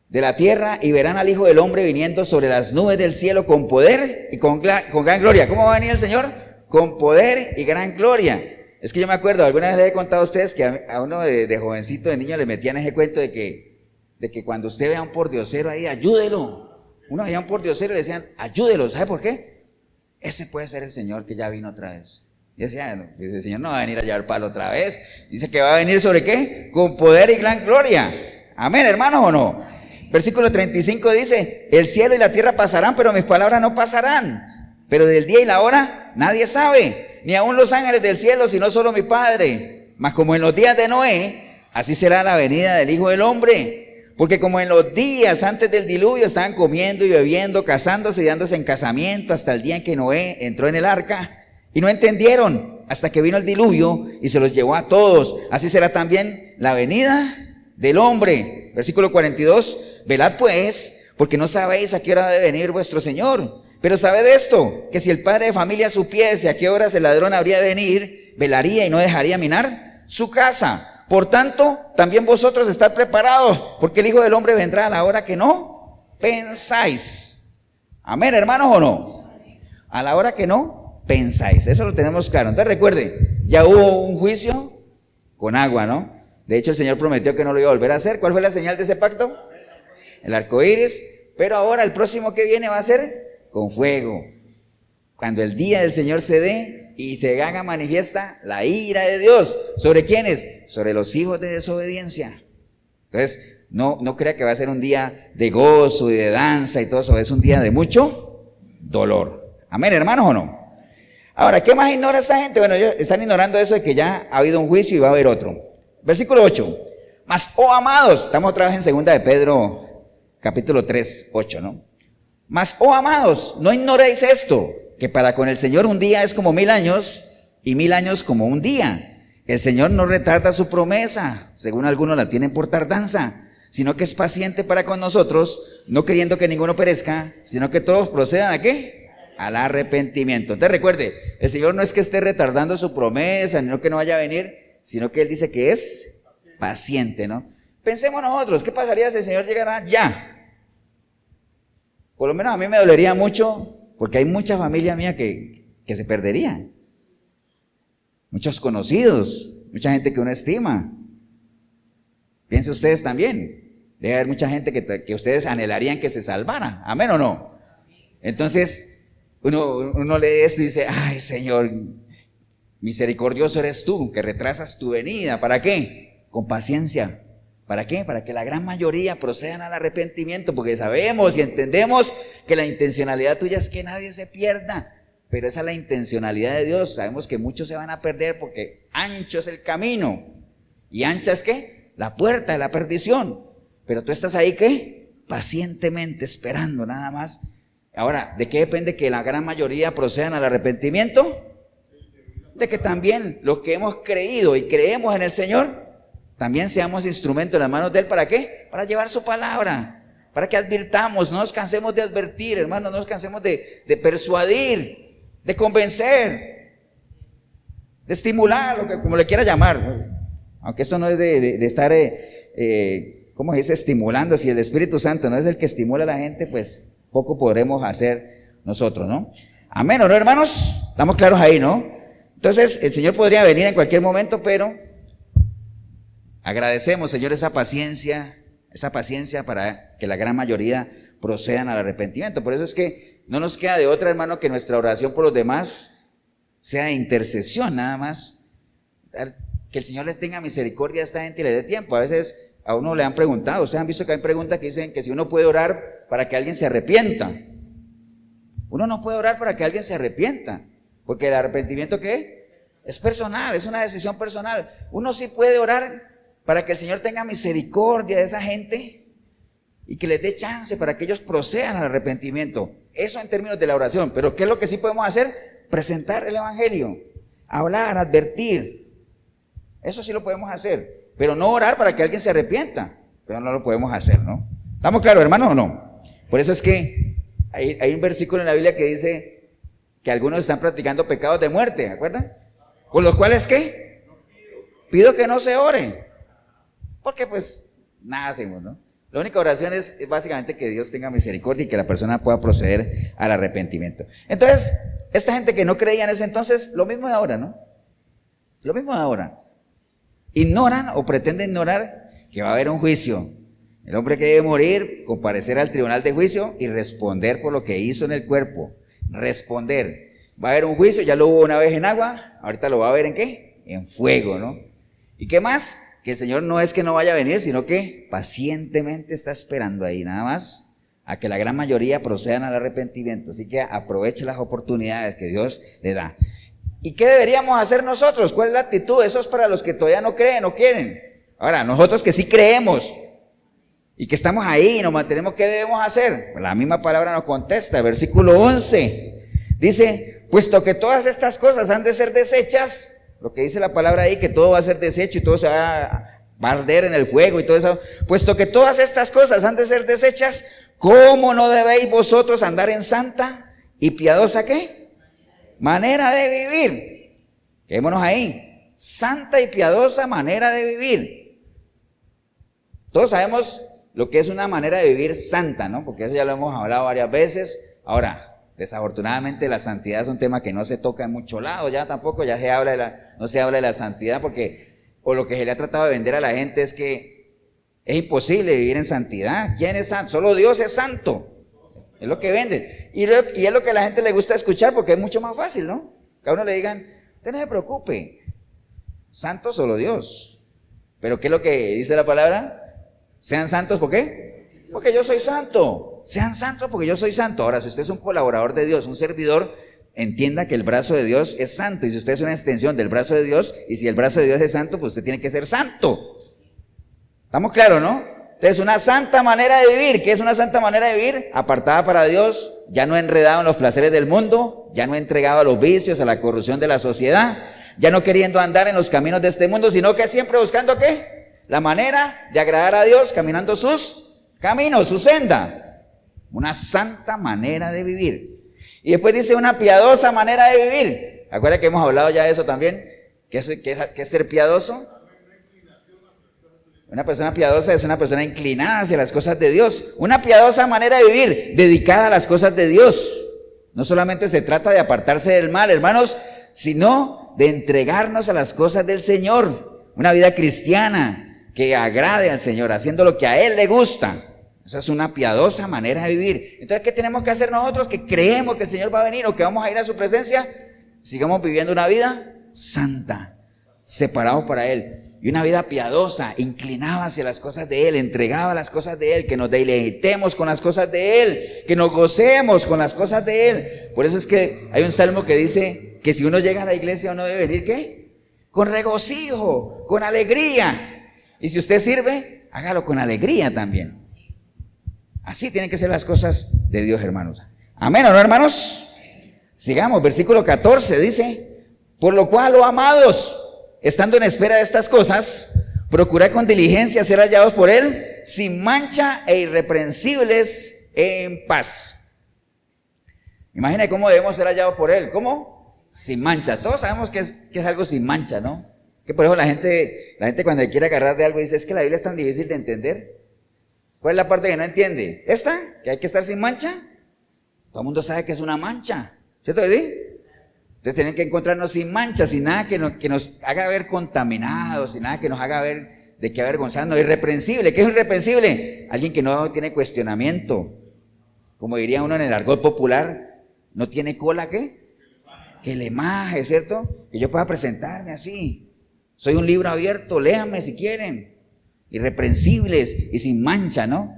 de la tierra y verán al Hijo del Hombre viniendo sobre las nubes del cielo con poder y con gran gloria. ¿Cómo va a venir el Señor? Con poder y gran gloria. Es que yo me acuerdo, alguna vez les he contado a ustedes que a uno de jovencito, de niño, le metían ese cuento de que cuando usted vea a un pordiosero ahí, ayúdelo. Uno veía a un pordiosero y le decían, ayúdelo. ¿Sabe por qué? Ese puede ser el Señor que ya vino otra vez. Y decía, no, el Señor no va a venir a llevar palo otra vez. Dice que va a venir ¿sobre qué? Con poder y gran gloria. Amén, hermanos, ¿o no? Versículo 35 dice, el cielo y la tierra pasarán, pero mis palabras no pasarán. Pero del día y la hora nadie sabe, ni aun los ángeles del cielo, sino solo mi Padre. Mas como en los días de Noé, así será la venida del Hijo del Hombre. Porque como en los días antes del diluvio estaban comiendo y bebiendo, casándose y dándose en casamiento hasta el día en que Noé entró en el arca y no entendieron hasta que vino el diluvio y se los llevó a todos. Así será también la venida del hombre. Versículo 42, velad pues, porque no sabéis a qué hora debe venir vuestro Señor. Pero sabed esto, que si el padre de familia supiese a qué horas el ladrón habría de venir, velaría y no dejaría minar su casa. Por tanto, también vosotros estad preparados, porque el Hijo del Hombre vendrá a la hora que no pensáis. Amén, hermanos, ¿o no? A la hora que no pensáis. Eso lo tenemos claro. Entonces recuerden, ya hubo un juicio con agua, ¿no? De hecho, el Señor prometió que no lo iba a volver a hacer. ¿Cuál fue la señal de ese pacto? El arco iris. Pero ahora el próximo que viene va a ser con fuego. Cuando el día del Señor se dé y se haga manifiesta la ira de Dios. ¿Sobre quiénes? Sobre los hijos de desobediencia. Entonces, no crea que va a ser un día de gozo y de danza y todo eso. Es un día de mucho dolor. Amén, hermanos, ¿o no? Ahora, ¿qué más ignora esta gente? Bueno, ellos están ignorando eso de que ya ha habido un juicio y va a haber otro. Versículo 8. Mas, oh amados, estamos otra vez en 2 de Pedro, capítulo 3, 8, ¿no? Mas, oh amados, no ignoréis esto, que para con el Señor un día es como 1000 años, y 1000 años como un día. El Señor no retarda su promesa, según algunos la tienen por tardanza, sino que es paciente para con nosotros, no queriendo que ninguno perezca, sino que todos procedan ¿a qué? Al arrepentimiento. Entonces recuerde, el Señor no es que esté retardando su promesa, no que no vaya a venir, sino que Él dice que es paciente, ¿no? Pensemos nosotros, ¿qué pasaría si el Señor llegara ya? Por lo menos a mí me dolería mucho, porque hay mucha familia mía que se perdería. Muchos conocidos, mucha gente que uno estima. Piensen ustedes también, debe haber mucha gente que ustedes anhelarían que se salvara, ¿amén o no? Entonces, uno lee esto y dice, ay Señor, misericordioso eres tú, que retrasas tu venida, ¿para qué? Con paciencia. ¿Para qué? Para que la gran mayoría procedan al arrepentimiento, porque sabemos y entendemos que la intencionalidad tuya es que nadie se pierda, pero esa es la intencionalidad de Dios. Sabemos que muchos se van a perder porque ancho es el camino, y ancha es ¿qué? La puerta de la perdición, pero tú estás ahí ¿qué? Pacientemente esperando nada más. Ahora, ¿de qué depende que la gran mayoría procedan al arrepentimiento? De que también los que hemos creído y creemos en el Señor, también seamos instrumentos en las manos de Él. ¿Para qué? Para llevar su palabra, para que advirtamos, no nos cansemos de advertir, hermanos, no nos cansemos de persuadir, de convencer, de estimular, como le quiera llamar, aunque esto no es de estar, ¿cómo se dice? Estimulando. Si el Espíritu Santo no es el que estimula a la gente, pues poco podremos hacer nosotros, ¿no? Amén, ¿o no, hermanos? Estamos claros ahí, ¿no? Entonces, el Señor podría venir en cualquier momento, pero agradecemos, Señor, esa paciencia para que la gran mayoría procedan al arrepentimiento. Por eso es que no nos queda de otra, hermano, que nuestra oración por los demás sea de intercesión nada más. Que el Señor les tenga misericordia a esta gente y le dé tiempo. A veces a uno le han preguntado, ustedes han visto que hay preguntas que dicen que si uno puede orar para que alguien se arrepienta. Uno no puede orar para que alguien se arrepienta, porque el arrepentimiento ¿qué? Es personal, es una decisión personal. Uno sí puede orar para que el Señor tenga misericordia de esa gente y que les dé chance para que ellos procedan al arrepentimiento. Eso en términos de la oración. Pero ¿qué es lo que sí podemos hacer? Presentar el Evangelio, hablar, advertir. Eso sí lo podemos hacer, pero no orar para que alguien se arrepienta. Pero no lo podemos hacer, ¿no? ¿Estamos claros, hermanos, o no? Por eso es que hay un versículo en la Biblia que dice que algunos están practicando pecados de muerte, ¿de acuerdo? Por los cuales, ¿qué? Pido que no se ore. Porque pues nada hacemos, ¿no? La única oración es básicamente que Dios tenga misericordia y que la persona pueda proceder al arrepentimiento. Entonces, esta gente que no creía en ese entonces, lo mismo de ahora, ¿no? Lo mismo de ahora. Ignoran o pretenden ignorar que va a haber un juicio. El hombre que debe morir, comparecer al tribunal de juicio y responder por lo que hizo en el cuerpo. Responder. Va a haber un juicio, ya lo hubo una vez en agua, ahorita lo va a haber ¿en qué? En fuego, ¿no? ¿Y qué más? Que el Señor no es que no vaya a venir, sino que pacientemente está esperando ahí, nada más, a que la gran mayoría procedan al arrepentimiento. Así que aproveche las oportunidades que Dios le da. ¿Y qué deberíamos hacer nosotros? ¿Cuál es la actitud? Eso es para los que todavía no creen, no quieren. Ahora, nosotros que sí creemos y que estamos ahí, nos mantenemos, ¿qué debemos hacer? La misma palabra nos contesta, versículo 11. Dice, puesto que todas estas cosas han de ser desechas, lo que dice la palabra ahí, que todo va a ser deshecho y todo se va a arder en el fuego y todo eso. Puesto que todas estas cosas han de ser desechas, ¿cómo no debéis vosotros andar en santa y piadosa ¿qué? Manera de vivir. Quedémonos ahí. Santa y piadosa manera de vivir. Todos sabemos lo que es una manera de vivir santa, ¿no? Porque eso ya lo hemos hablado varias veces. Ahora, desafortunadamente la santidad es un tema que no se toca en mucho lado, ya tampoco, ya no se habla de la santidad porque, o lo que se le ha tratado de vender a la gente es que es imposible vivir en santidad. ¿Quién es santo? Solo Dios es santo. Es lo que venden. Y es lo que a la gente le gusta escuchar porque es mucho más fácil, ¿no? Que a uno le digan, usted no se preocupe, santo solo Dios. Pero ¿qué es lo que dice la palabra? Sean santos, ¿por qué? Porque yo soy santo. Sean santos porque yo soy santo. Ahora, si usted es un colaborador de Dios, un servidor, entienda que el brazo de Dios es santo. Y si usted es una extensión del brazo de Dios, y si el brazo de Dios es santo, pues usted tiene que ser santo. ¿Estamos claros, no? Entonces, una santa manera de vivir. ¿Qué es una santa manera de vivir? Apartada para Dios, ya no enredado en los placeres del mundo, ya no entregado a los vicios, a la corrupción de la sociedad, ya no queriendo andar en los caminos de este mundo, sino que siempre buscando ¿qué? La manera de agradar a Dios, caminando sus caminos, su senda. Una santa manera de vivir. Y después dice una piadosa manera de vivir. ¿Acuerdan que hemos hablado ya de eso también? ¿Qué es ser piadoso? Una persona piadosa es una persona inclinada hacia las cosas de Dios. Una piadosa manera de vivir, dedicada a las cosas de Dios. No solamente se trata de apartarse del mal, hermanos, sino de entregarnos a las cosas del Señor. Una vida cristiana que agrade al Señor, haciendo lo que a Él le gusta. Esa es una piadosa manera de vivir. Entonces, ¿qué tenemos que hacer nosotros que creemos que el Señor va a venir o que vamos a ir a su presencia? Sigamos viviendo una vida santa, separados para Él. Y una vida piadosa, inclinada hacia las cosas de Él, entregada a las cosas de Él, que nos deleitemos con las cosas de Él, que nos gocemos con las cosas de Él. Por eso es que hay un salmo que dice que si uno llega a la iglesia uno debe venir, ¿qué? Con regocijo, con alegría. Y si usted sirve, hágalo con alegría también. Así tienen que ser las cosas de Dios, hermanos. Amén, ¿o no, hermanos? Sigamos, versículo 14 dice, por lo cual, oh amados, estando en espera de estas cosas, procurad con diligencia ser hallados por Él, sin mancha e irreprensibles en paz. Imagina cómo debemos ser hallados por Él. ¿Cómo? Sin mancha. Todos sabemos que es algo sin mancha, ¿no? Que por eso la gente cuando quiere agarrar de algo dice, es que la Biblia es tan difícil de entender. ¿Cuál es la parte que no entiende? ¿Esta? ¿Que hay que estar sin mancha? Todo el mundo sabe que es una mancha, ¿cierto? ¿Sí? Entonces tienen que encontrarnos sin mancha, sin nada que nos haga ver contaminados, sin nada que nos haga ver de qué avergonzarnos. Irreprensible. ¿Qué es irreprensible? Alguien que no tiene cuestionamiento. Como diría uno en el argot popular, no tiene cola, ¿qué? Que le maje, ¿cierto? Que yo pueda presentarme así. Soy un libro abierto, léanme si quieren. Irreprensibles y sin mancha, ¿no?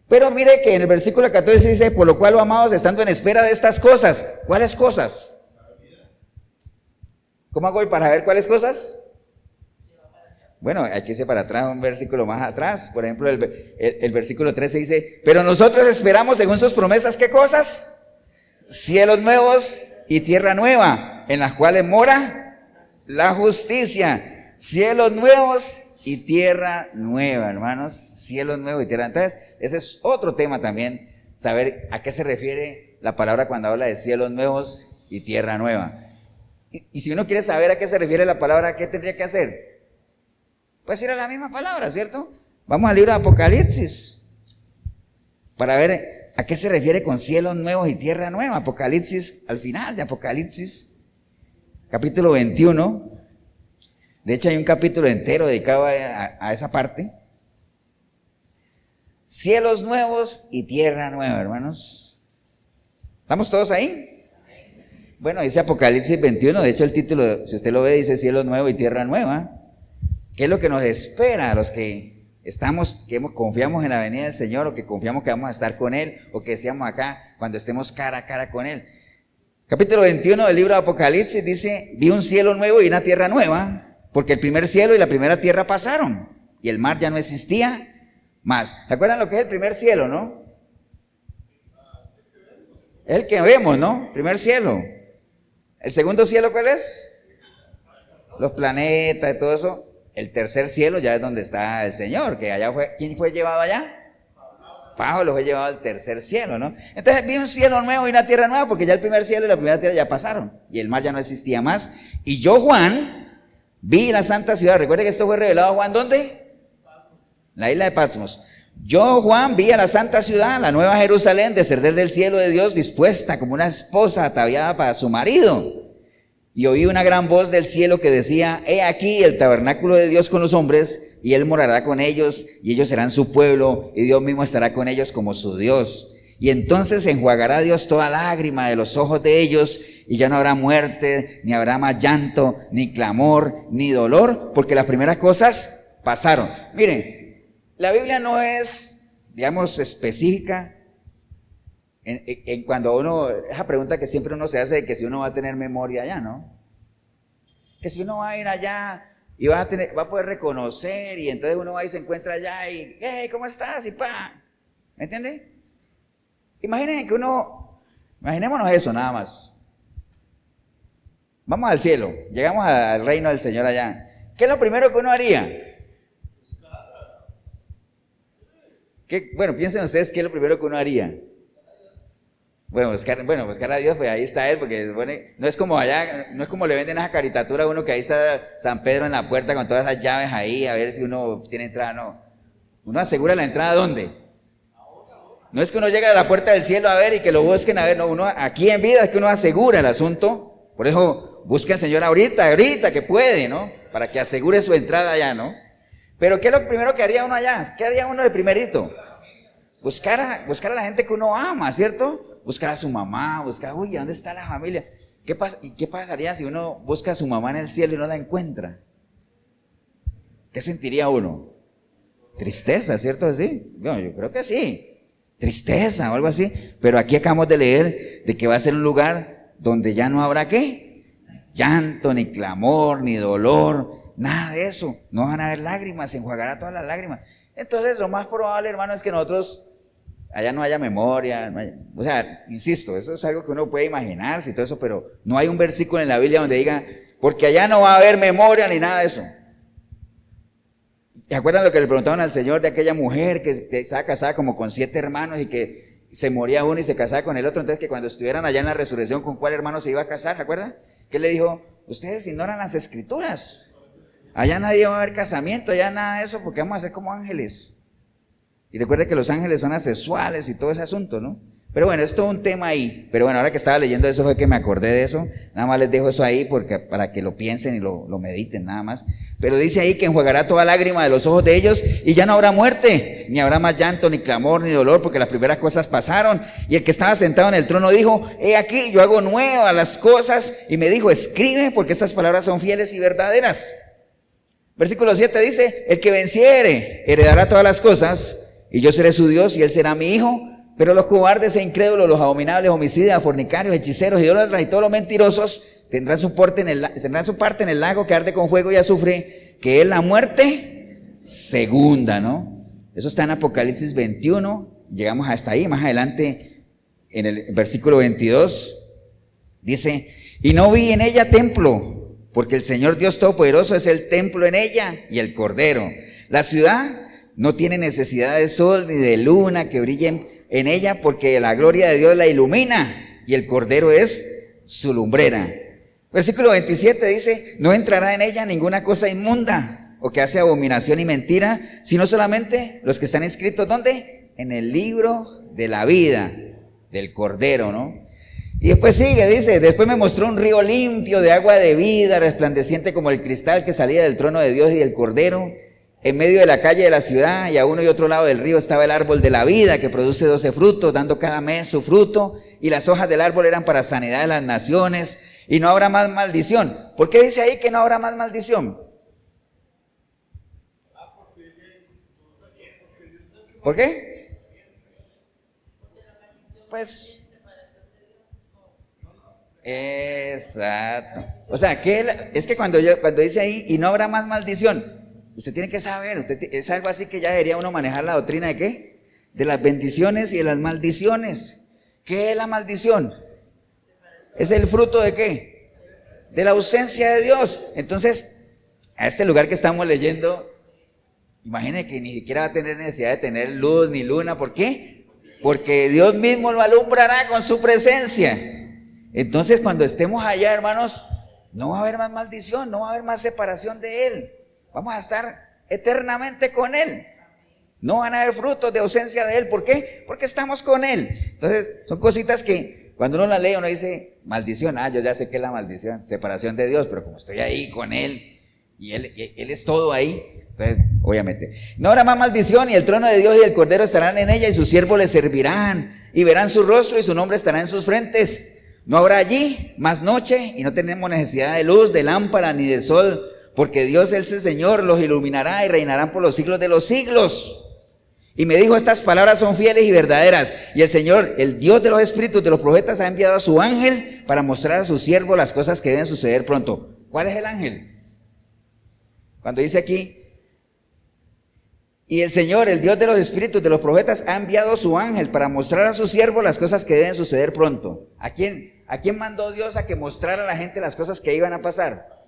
Pero mire que en el versículo 14 dice, por lo cual, oh amados, estando en espera de estas cosas. ¿Cuáles cosas? ¿Cómo hago hoy para ver cuáles cosas? Bueno, hay que irse para atrás, un versículo más atrás. Por ejemplo, el versículo 13 dice, pero nosotros esperamos según sus promesas, ¿qué cosas? Cielos nuevos y tierra nueva, en las cuales mora la justicia. Cielos nuevos y tierra nueva, hermanos. Cielos nuevos y tierra. Entonces, ese es otro tema también, saber a qué se refiere la palabra cuando habla de cielos nuevos y tierra nueva. Y si uno quiere saber a qué se refiere la palabra, ¿qué tendría que hacer? Pues ir a la misma palabra, ¿cierto? Vamos al libro de Apocalipsis para ver a qué se refiere con cielos nuevos y tierra nueva. Apocalipsis, al final de Apocalipsis, capítulo 21. De hecho hay un capítulo entero dedicado a esa parte. Cielos nuevos y tierra nueva, hermanos. ¿Estamos todos ahí? Bueno, dice Apocalipsis 21, de hecho el título, si usted lo ve, dice cielos nuevos y tierra nueva. ¿Qué es lo que nos espera a los que confiamos en la venida del Señor, o que confiamos que vamos a estar con Él, o que decíamos acá cuando estemos cara a cara con Él? Capítulo 21 del libro de Apocalipsis dice, vi un cielo nuevo y una tierra nueva, porque el primer cielo y la primera tierra pasaron, y el mar ya no existía más. ¿Se acuerdan lo que es el primer cielo, no? Es el que vemos, ¿no? Primer cielo. ¿El segundo cielo cuál es? Los planetas y todo eso. El tercer cielo ya es donde está el Señor, que allá fue. ¿Quién fue llevado allá? Pablo fue llevado al tercer cielo, ¿no? Entonces vi un cielo nuevo y una tierra nueva, porque ya el primer cielo y la primera tierra ya pasaron, y el mar ya no existía más. Y yo, Juan, vi la santa ciudad. Recuerde que esto fue revelado a Juan, ¿dónde? La isla de Patmos. Yo, Juan, vi a la santa ciudad, la nueva Jerusalén, descender del cielo de Dios, dispuesta como una esposa ataviada para su marido. Y oí una gran voz del cielo que decía, he aquí el tabernáculo de Dios con los hombres, y Él morará con ellos, y ellos serán su pueblo, y Dios mismo estará con ellos como su Dios. Y entonces enjuagará Dios toda lágrima de los ojos de ellos, y ya no habrá muerte, ni habrá más llanto, ni clamor, ni dolor, porque las primeras cosas pasaron. Miren, la Biblia no es, digamos, específica en cuando uno, esa pregunta que siempre uno se hace de que si uno va a tener memoria allá, ¿no? Que si uno va a ir allá Y va a poder reconocer, y entonces uno va y se encuentra allá y, hey, ¿cómo estás? Y pa, ¿me entiende? Imaginémonos eso nada más. Vamos al cielo, llegamos al reino del Señor allá. ¿Qué es lo primero que uno haría? Bueno, piensen ustedes, ¿qué es lo primero que uno haría? Bueno, buscar a Dios, pues ahí está Él, porque no es como allá, no es como le venden esa caricatura a uno que ahí está San Pedro en la puerta con todas esas llaves ahí, a ver si uno tiene entrada, no. Uno asegura la entrada, ¿dónde? No es que uno llegue a la puerta del cielo a ver y que lo busquen a ver, no, uno aquí en vida es que uno asegura el asunto, por eso busca al Señor ahorita que puede, ¿no? Para que asegure su entrada allá, ¿no? Pero ¿qué es lo primero que haría uno allá? ¿Qué haría uno de primerito? Buscar a la gente que uno ama, ¿cierto? Buscar a su mamá, uy, ¿dónde está la familia? ¿Qué pasaría si uno busca a su mamá en el cielo y no la encuentra? ¿Qué sentiría uno? Tristeza, ¿cierto? ¿Sí? Bueno, yo creo que sí. Tristeza o algo así. Pero aquí acabamos de leer de que va a ser un lugar donde ya no habrá ¿qué? Llanto, ni clamor, ni dolor, nada de eso. No van a haber lágrimas, se enjuagará todas las lágrimas. Entonces lo más probable, hermano, es que nosotros allá no haya memoria, o sea, insisto, eso es algo que uno puede imaginarse y todo eso, pero no hay un versículo en la Biblia donde diga, porque allá no va a haber memoria ni nada de eso. ¿Se acuerdan lo que le preguntaban al Señor de aquella mujer que estaba casada como con 7 hermanos y que se moría uno y se casaba con el otro? Entonces que cuando estuvieran allá en la resurrección, ¿con cuál hermano se iba a casar? ¿Se acuerdan? Que le dijo, ustedes ignoran las escrituras. Allá nadie va a haber casamiento, allá nada de eso, porque vamos a ser como ángeles. Y recuerde que los ángeles son asexuales y todo ese asunto, ¿no? Pero bueno, es todo un tema ahí. Pero bueno, ahora que estaba leyendo eso fue que me acordé de eso. Nada más les dejo eso ahí para que lo piensen y lo mediten nada más. Pero dice ahí que enjuagará toda lágrima de los ojos de ellos y ya no habrá muerte, ni habrá más llanto, ni clamor, ni dolor, porque las primeras cosas pasaron. Y el que estaba sentado en el trono dijo, he aquí, yo hago nuevas las cosas. Y me dijo, escribe, porque estas palabras son fieles y verdaderas. Versículo 7 dice, el que venciere heredará todas las cosas, y yo seré su Dios y él será mi hijo. Pero los cobardes e incrédulos, los abominables, homicidas, fornicarios, hechiceros, idólatras y todos los mentirosos tendrán su parte en el lago que arde con fuego y azufre, que es la muerte segunda, ¿no? Eso está en Apocalipsis 21, llegamos hasta ahí. Más adelante en el versículo 22 dice, y no vi en ella templo, porque el Señor Dios Todopoderoso es el templo en ella y el Cordero. La ciudad no tiene necesidad de sol ni de luna que brillen en ella, porque la gloria de Dios la ilumina y el Cordero es su lumbrera. Versículo 27 dice, no entrará en ella ninguna cosa inmunda o que hace abominación y mentira, sino solamente los que están inscritos, ¿dónde? En el libro de la vida del Cordero, ¿no? Y después sigue, dice, después me mostró un río limpio de agua de vida, resplandeciente como el cristal que salía del trono de Dios y del Cordero. En medio de la calle de la ciudad y a uno y otro lado del río estaba el árbol de la vida que produce 12 frutos, dando cada mes su fruto, y las hojas del árbol eran para sanidad de las naciones, y no habrá más maldición. ¿Por qué dice ahí que no habrá más maldición? ¿Por qué? Pues, exacto. O sea, es que cuando dice ahí, y no habrá más maldición, usted tiene que saber, es algo así que ya debería uno manejar la doctrina de ¿qué? De las bendiciones y de las maldiciones. ¿Qué es la maldición? ¿Es el fruto de qué? De la ausencia de Dios. Entonces, a este lugar que estamos leyendo, imagine que ni siquiera va a tener necesidad de tener luz ni luna. ¿Por qué? Porque Dios mismo lo alumbrará con su presencia. Entonces, cuando estemos allá, hermanos, no va a haber más maldición, no va a haber más separación de Él. Vamos a estar eternamente con Él. No van a haber frutos de ausencia de Él. ¿Por qué? Porque estamos con Él. Entonces, son cositas que cuando uno la lee, uno dice, maldición. Yo ya sé qué es la maldición, separación de Dios, pero como estoy ahí con Él, y Él es todo ahí, entonces, obviamente. No habrá más maldición, y el trono de Dios y el Cordero estarán en ella, y sus siervos le servirán, y verán su rostro, y su nombre estará en sus frentes. No habrá allí más noche, y no tenemos necesidad de luz, de lámpara, ni de sol, porque Dios es el Señor, los iluminará y reinarán por los siglos de los siglos. Y me dijo, estas palabras son fieles y verdaderas. Y el Señor, el Dios de los espíritus de los profetas, ha enviado a su ángel para mostrar a su siervo las cosas que deben suceder pronto. ¿Cuál es el ángel? Cuando dice aquí, y el Señor, el Dios de los espíritus de los profetas, ha enviado a su ángel para mostrar a sus siervos las cosas que deben suceder pronto. ¿A quién mandó Dios a que mostrara a la gente las cosas que iban a pasar?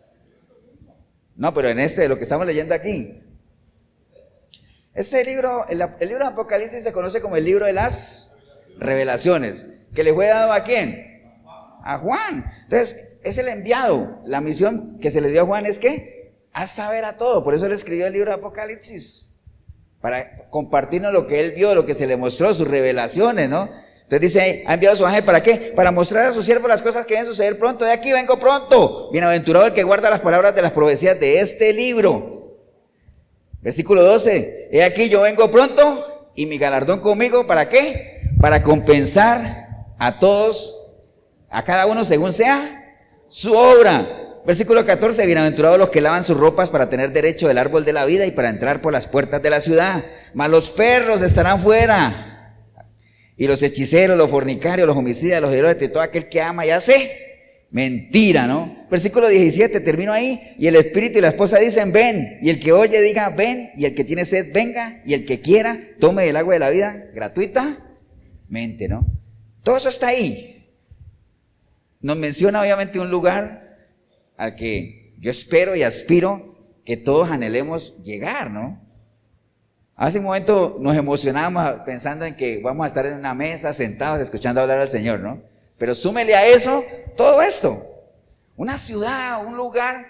No, pero en lo que estamos leyendo aquí. Este libro, el libro de Apocalipsis se conoce como el libro de las revelaciones. ¿Que le fue dado a quién? A Juan. Entonces, es el enviado. La misión que se le dio a Juan es ¿qué? A saber a todo. Por eso le escribió el libro de Apocalipsis. Para compartirnos lo que él vio, lo que se le mostró, sus revelaciones, ¿no? Entonces dice, ha enviado a su ángel ¿para qué? Para mostrar a sus siervos las cosas que deben suceder pronto. De aquí vengo pronto. Bienaventurado el que guarda las palabras de las profecías de este libro. Versículo 12. He aquí yo vengo pronto y mi galardón conmigo. ¿Para qué? Para compensar a todos, a cada uno según sea su obra. Versículo 14, bienaventurados los que lavan sus ropas para tener derecho del árbol de la vida y para entrar por las puertas de la ciudad. Mas los perros estarán fuera, y los hechiceros, los fornicarios, los homicidas, los idólatras y todo aquel que ama y hace mentira, ¿no? Versículo 17, termino ahí, y el espíritu y la esposa dicen ven, y el que oye diga ven, y el que tiene sed venga, y el que quiera tome del agua de la vida gratuitamente, ¿no? Todo eso está ahí. Nos menciona obviamente un lugar al que yo espero y aspiro que todos anhelemos llegar, ¿no? Hace un momento nos emocionábamos pensando en que vamos a estar en una mesa sentados escuchando hablar al Señor, ¿no? Pero súmele a eso todo esto, una ciudad, un lugar,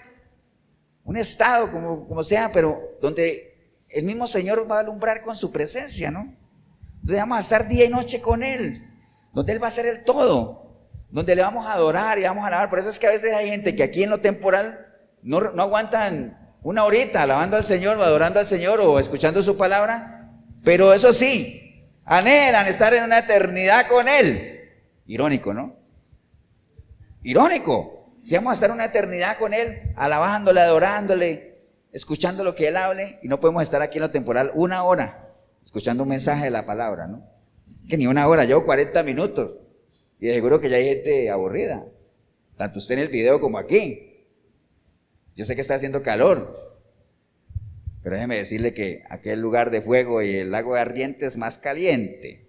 un estado, como sea, pero donde el mismo Señor va a alumbrar con su presencia, ¿no? Donde vamos a estar día y noche con Él, donde Él va a ser el todo, donde le vamos a adorar y vamos a alabar. Por eso es que a veces hay gente que aquí en lo temporal no aguantan una horita alabando al Señor o adorando al Señor o escuchando su palabra, pero eso sí, anhelan estar en una eternidad con Él. Irónico, ¿no? Irónico. Si vamos a estar una eternidad con Él, alabándole, adorándole, escuchando lo que Él hable, y no podemos estar aquí en lo temporal una hora escuchando un mensaje de la palabra, ¿no? Que ni una hora, llevo 40 minutos. Y de seguro que ya hay gente aburrida, tanto usted en el video como aquí. Yo sé que está haciendo calor, pero déjeme decirle que aquel lugar de fuego y el lago de ardiente es más caliente.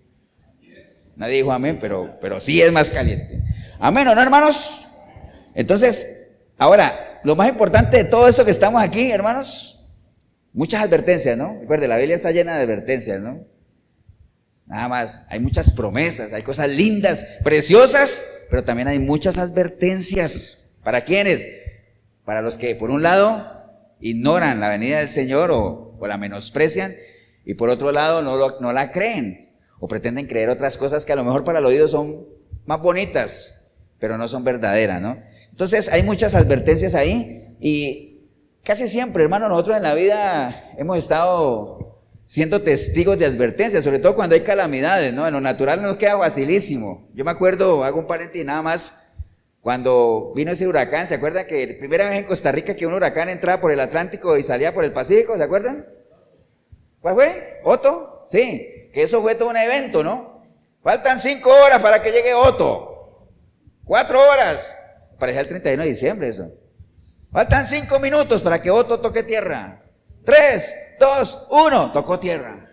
Nadie dijo amén, pero sí es más caliente. Amén, ¿o no, hermanos? Entonces, ahora, lo más importante de todo eso que estamos aquí, hermanos, muchas advertencias, ¿no? Recuerde, la Biblia está llena de advertencias, ¿no? Nada más, hay muchas promesas, hay cosas lindas, preciosas, pero también hay muchas advertencias. ¿Para quiénes? Para los que, por un lado, ignoran la venida del Señor o la menosprecian, y por otro lado, no la creen, o pretenden creer otras cosas que a lo mejor para el oído son más bonitas, pero no son verdaderas, ¿no? Entonces, hay muchas advertencias ahí, y casi siempre, hermano, nosotros en la vida hemos estado siendo testigos de advertencias, sobre todo cuando hay calamidades, ¿no? En lo natural nos queda facilísimo. Yo me acuerdo, hago un paréntesis nada más, cuando vino ese huracán, ¿se acuerdan que la primera vez en Costa Rica que un huracán entraba por el Atlántico y salía por el Pacífico? ¿Se acuerdan? ¿Cuál fue? ¿Otto? Sí, que eso fue todo un evento, ¿no? Faltan 5 horas para que llegue Otto. 4 horas. Parecía el 31 de diciembre eso. Faltan 5 minutos para que Otto toque tierra. 3, 2, 1, tocó tierra.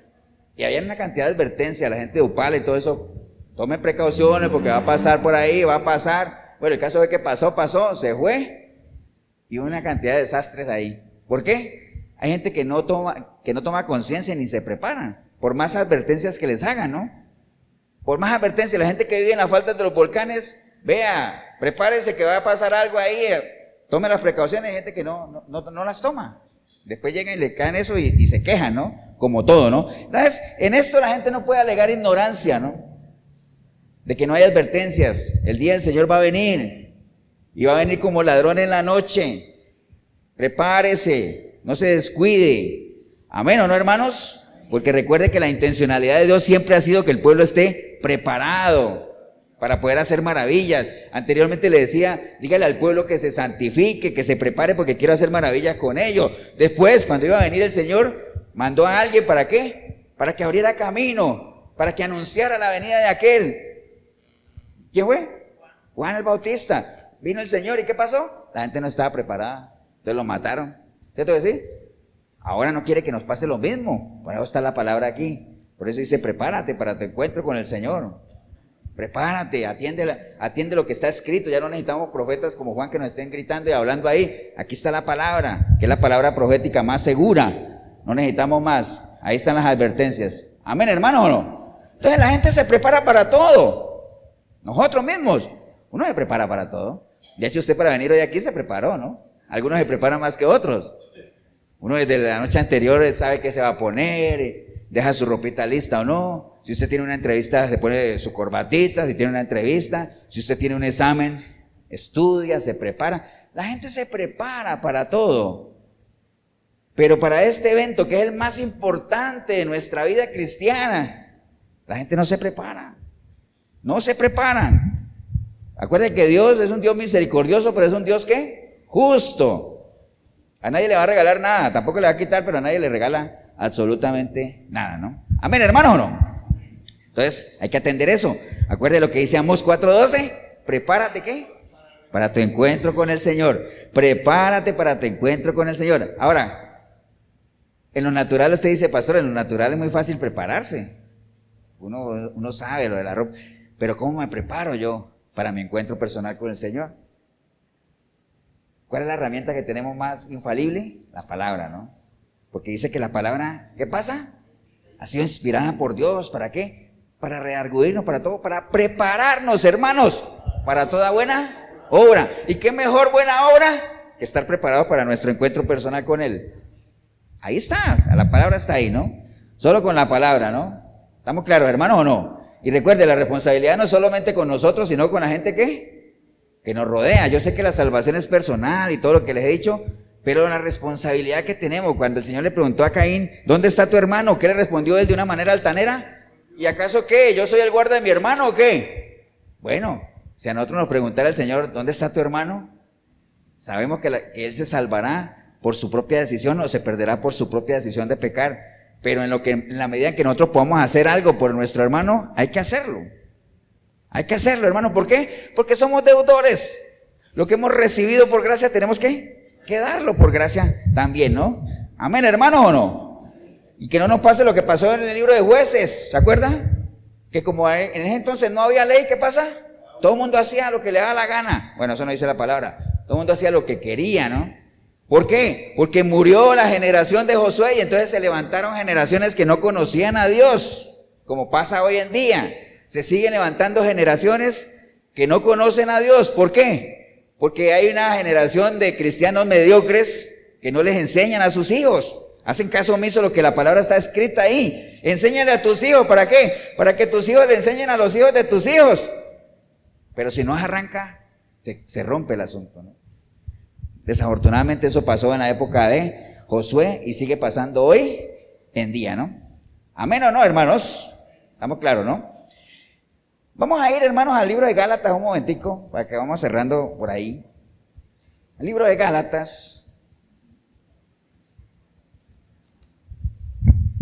Y había una cantidad de advertencias, la gente de Upala y todo eso. Tomen precauciones porque va a pasar por ahí, va a pasar. Bueno, el caso de que pasó, se fue, y una cantidad de desastres ahí. ¿Por qué? Hay gente que no toma conciencia ni se prepara, por más advertencias que les hagan, ¿no? Por más advertencias, la gente que vive en las faldas de los volcanes, vea, prepárese que va a pasar algo ahí, tome las precauciones. Hay gente que no las toma. Después llegan y le caen eso y se quejan, ¿no? Como todo, ¿no? Entonces, en esto la gente no puede alegar ignorancia, ¿no? De que no hay advertencias. El día del Señor va a venir, y va a venir como ladrón en la noche. Prepárese, no se descuide. Amén, ¿o no, hermanos? Porque recuerde que la intencionalidad de Dios siempre ha sido que el pueblo esté preparado para poder hacer maravillas. Anteriormente le decía, dígale al pueblo que se santifique, que se prepare porque quiero hacer maravillas con ellos. Después, cuando iba a venir el Señor, mandó a alguien, ¿para qué? Para que abriera camino, para que anunciara la venida de aquel. ¿Quién fue? Juan el Bautista. Vino el Señor, ¿y qué pasó? La gente no estaba preparada, entonces lo mataron. ¿Cierto que sí? ahora no quiere que nos pase lo mismo. Por eso está la palabra aquí. Por eso dice, prepárate para tu encuentro con el Señor. Prepárate, atiende lo que está escrito. Ya no necesitamos profetas como Juan que nos estén gritando y hablando ahí. Aquí está la palabra, que es la palabra profética más segura. No necesitamos más. Ahí están las advertencias. Amén, hermanos, ¿o no? Entonces la gente se prepara para todo. Nosotros mismos, uno se prepara para todo. De hecho, usted para venir hoy aquí se preparó, ¿no? Algunos se preparan más que otros. Uno desde la noche anterior sabe qué se va a poner, deja su ropita lista o no. Si usted tiene una entrevista, se pone su corbatita. Si tiene una entrevista, si usted tiene un examen, estudia, se prepara. La gente se prepara para todo. Pero para este evento, que es el más importante de nuestra vida cristiana, la gente no se prepara. No se preparan. Acuérdense que Dios es un Dios misericordioso, pero es un Dios ¿qué? Justo. A nadie le va a regalar nada, tampoco le va a quitar, pero a nadie le regala absolutamente nada, ¿no? Amén, hermanos, ¿o no? Entonces, hay que atender eso. Acuérdense lo que dice Amós 4:12. Prepárate, ¿qué? Para tu encuentro con el Señor. Prepárate para tu encuentro con el Señor. Ahora, en lo natural usted dice, pastor, en lo natural es muy fácil prepararse. Uno sabe lo de la ropa. Pero ¿cómo me preparo yo para mi encuentro personal con el Señor? ¿Cuál es la herramienta que tenemos más infalible? La palabra, ¿no? Porque dice que la palabra, ¿qué pasa? Ha sido inspirada por Dios. ¿Para qué? Para redarguirnos, para todo, para prepararnos, hermanos, para toda buena obra. ¿Y qué mejor buena obra que estar preparado para nuestro encuentro personal con Él? Ahí está, la palabra está ahí, ¿no? Solo con la palabra, ¿no? ¿Estamos claros, hermanos, o no? Y recuerde, la responsabilidad no es solamente con nosotros, sino con la gente que nos rodea. Yo sé que la salvación es personal y todo lo que les he dicho, pero la responsabilidad que tenemos, cuando el Señor le preguntó a Caín, ¿dónde está tu hermano? ¿Qué le respondió él de una manera altanera? ¿Y acaso qué? ¿Yo soy el guarda de mi hermano o qué? Bueno, si a nosotros nos preguntara el Señor, ¿dónde está tu hermano? Sabemos que él se salvará por su propia decisión o se perderá por su propia decisión de pecar. Pero en la medida en que nosotros podamos hacer algo por nuestro hermano, hay que hacerlo. Hay que hacerlo, hermano. ¿Por qué? Porque somos deudores. Lo que hemos recibido por gracia tenemos que darlo por gracia también, ¿no? Amén, hermanos, ¿o no? Y que no nos pase lo que pasó en el libro de Jueces, ¿se acuerdan? Que como en ese entonces no había ley, ¿qué pasa? Todo el mundo hacía lo que le daba la gana. Bueno, eso no dice la palabra. Todo el mundo hacía lo que quería, ¿no? ¿Por qué? Porque murió la generación de Josué y entonces se levantaron generaciones que no conocían a Dios, como pasa hoy en día. Se siguen levantando generaciones que no conocen a Dios. ¿Por qué? Porque hay una generación de cristianos mediocres que no les enseñan a sus hijos. Hacen caso omiso a lo que la palabra está escrita ahí. Enséñale a tus hijos, ¿para qué? Para que tus hijos le enseñen a los hijos de tus hijos. Pero si no arranca, se rompe el asunto, ¿no? Desafortunadamente eso pasó en la época de Josué y sigue pasando hoy en día, ¿no? Amén o no, hermanos. Estamos claros, ¿no? Vamos a ir, hermanos, al libro de Gálatas un momentico, para que vamos cerrando por ahí. El libro de Gálatas.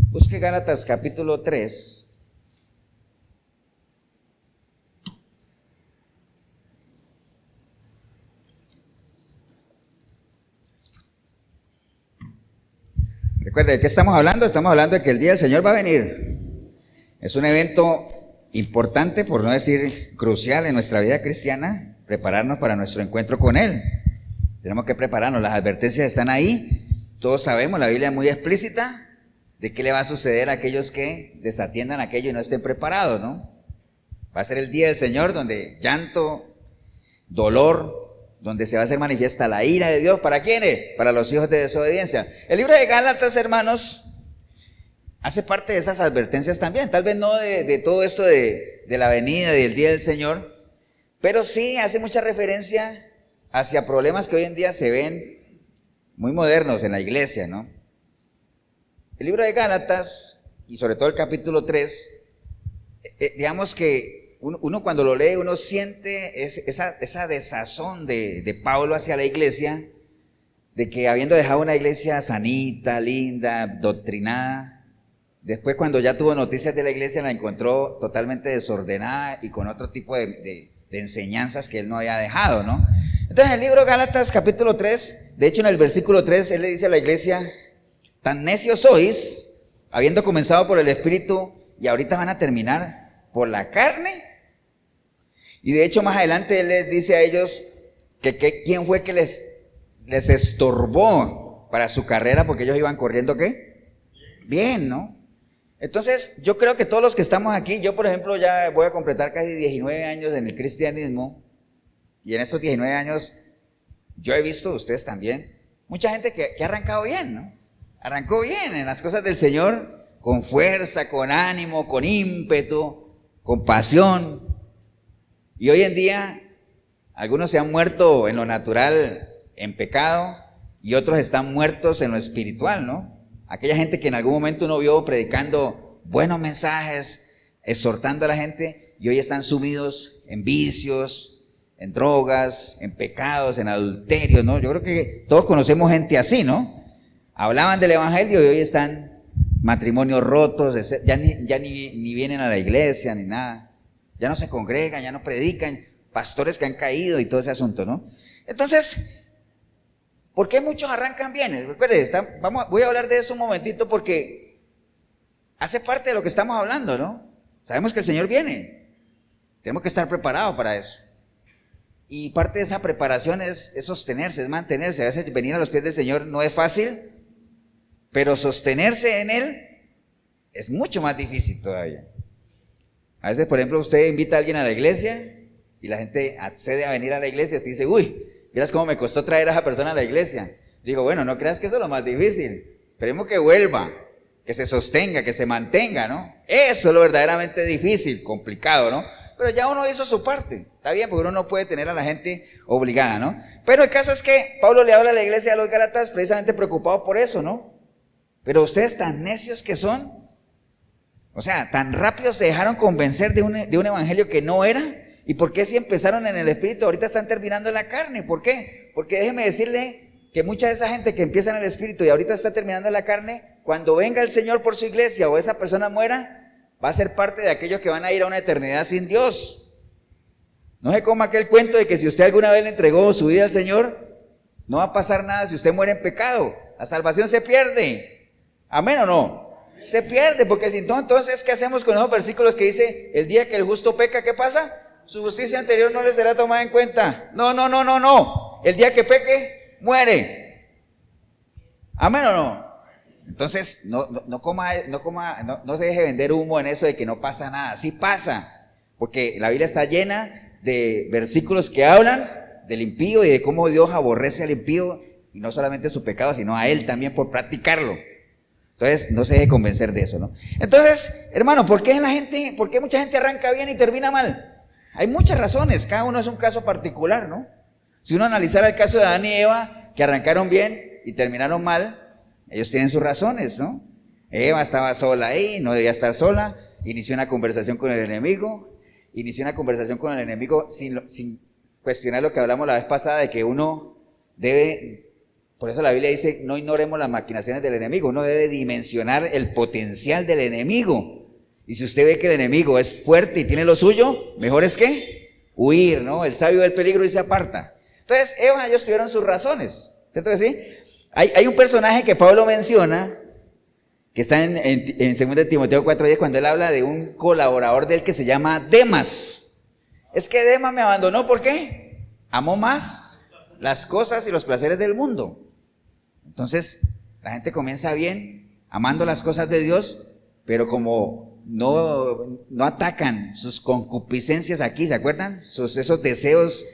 Busque Gálatas capítulo 3. Recuerde, ¿de qué estamos hablando? Estamos hablando de que el día del Señor va a venir. Es un evento importante, por no decir crucial en nuestra vida cristiana, prepararnos para nuestro encuentro con Él. Tenemos que prepararnos, las advertencias están ahí, todos sabemos, la Biblia es muy explícita de qué le va a suceder a aquellos que desatiendan aquello y no estén preparados, ¿no? Va a ser el día del Señor donde llanto, dolor, donde se va a hacer manifiesta la ira de Dios. ¿Para quiénes? Para los hijos de desobediencia. El libro de Gálatas, hermanos, hace parte de esas advertencias también, tal vez no de todo esto de la venida y del día del Señor, pero sí hace mucha referencia hacia problemas que hoy en día se ven muy modernos en la iglesia, ¿no? El libro de Gálatas, y sobre todo el capítulo 3, digamos que uno cuando lo lee, uno siente esa desazón de Pablo hacia la iglesia, de que habiendo dejado una iglesia sanita, linda, doctrinada, después cuando ya tuvo noticias de la iglesia la encontró totalmente desordenada y con otro tipo de enseñanzas que él no había dejado, ¿no? Entonces el libro de Gálatas capítulo 3, de hecho en el versículo 3 él le dice a la iglesia, tan necios sois, habiendo comenzado por el Espíritu, y ahorita van a terminar por la carne. Y de hecho más adelante Él les dice a ellos que quién fue que les estorbó para su carrera, porque ellos iban corriendo ¿qué? Bien, ¿no? Entonces yo creo que todos los que estamos aquí, yo por ejemplo ya voy a completar casi 19 años en el cristianismo, y en estos 19 años yo he visto, ustedes también, mucha gente que ha arrancado bien, ¿no? Arrancó bien en las cosas del Señor, con fuerza, con ánimo, con ímpetu, con pasión. Y hoy en día, algunos se han muerto en lo natural, en pecado, y otros están muertos en lo espiritual, ¿no? Aquella gente que en algún momento uno vio predicando buenos mensajes, exhortando a la gente, y hoy están sumidos en vicios, en drogas, en pecados, en adulterio, ¿no? Yo creo que todos conocemos gente así, ¿no? Hablaban del evangelio y hoy están matrimonios rotos, ya ni vienen a la iglesia ni nada, ya no se congregan, ya no predican, pastores que han caído y todo ese asunto, ¿no? Entonces, ¿por qué muchos arrancan bien? Recuerde, voy a hablar de eso un momentito porque hace parte de lo que estamos hablando, ¿no? Sabemos que el Señor viene, tenemos que estar preparados para eso. Y parte de esa preparación es sostenerse, es mantenerse. A veces venir a los pies del Señor no es fácil, pero sostenerse en Él es mucho más difícil todavía. A veces, por ejemplo, usted invita a alguien a la iglesia y la gente accede a venir a la iglesia y usted dice, uy, miras cómo me costó traer a esa persona a la iglesia. Digo, bueno, no creas que eso es lo más difícil. Esperemos que vuelva, que se sostenga, que se mantenga, ¿no? Eso es lo verdaderamente difícil, complicado, ¿no? Pero ya uno hizo su parte, está bien, porque uno no puede tener a la gente obligada, ¿no? Pero el caso es que Pablo le habla a la iglesia de los Gálatas precisamente preocupado por eso, ¿no? Pero ustedes tan necios que son, o sea, tan rápido se dejaron convencer de un evangelio que no era. ¿Y por qué si empezaron en el espíritu ahorita están terminando en la carne? ¿Por qué? Porque déjeme decirle que mucha de esa gente que empieza en el espíritu y ahorita está terminando en la carne, cuando venga el Señor por su iglesia o esa persona muera, va a ser parte de aquellos que van a ir a una eternidad sin Dios. No se coma aquel cuento de que si usted alguna vez le entregó su vida al Señor, no va a pasar nada si usted muere en pecado. La salvación se pierde. ¿Amén o no? Se pierde, porque si no, entonces, ¿qué hacemos con esos versículos que dice, el día que el justo peca, ¿qué pasa? Su justicia anterior no le será tomada en cuenta. No. El día que peque, muere. ¿Amén o no? Entonces, no se deje vender humo en eso de que no pasa nada. Sí pasa, porque la Biblia está llena de versículos que hablan del impío y de cómo Dios aborrece al impío, y no solamente su pecado, sino a él también por practicarlo. Entonces, no se deje convencer de eso, ¿no? Entonces, hermano, ¿por qué mucha gente arranca bien y termina mal? Hay muchas razones, cada uno es un caso particular, ¿no? Si uno analizara el caso de Adán y Eva, que arrancaron bien y terminaron mal, ellos tienen sus razones, ¿no? Eva estaba sola ahí, no debía estar sola, inició una conversación con el enemigo sin cuestionar lo que hablamos la vez pasada, de que uno debe, por eso la Biblia dice, no ignoremos las maquinaciones del enemigo, uno debe dimensionar el potencial del enemigo. Y si usted ve que el enemigo es fuerte y tiene lo suyo, mejor es que huir, ¿no? El sabio del peligro y se aparta. Entonces, ellos tuvieron sus razones, ¿cierto que sí? Hay un personaje que Pablo menciona, que está en 2 Timoteo 4:10, cuando él habla de un colaborador de él que se llama Demas. Es que Demas me abandonó, ¿por qué? Amó más las cosas y los placeres del mundo. Entonces, la gente comienza bien, amando las cosas de Dios, pero como no atacan sus concupiscencias aquí, ¿se acuerdan? Esos deseos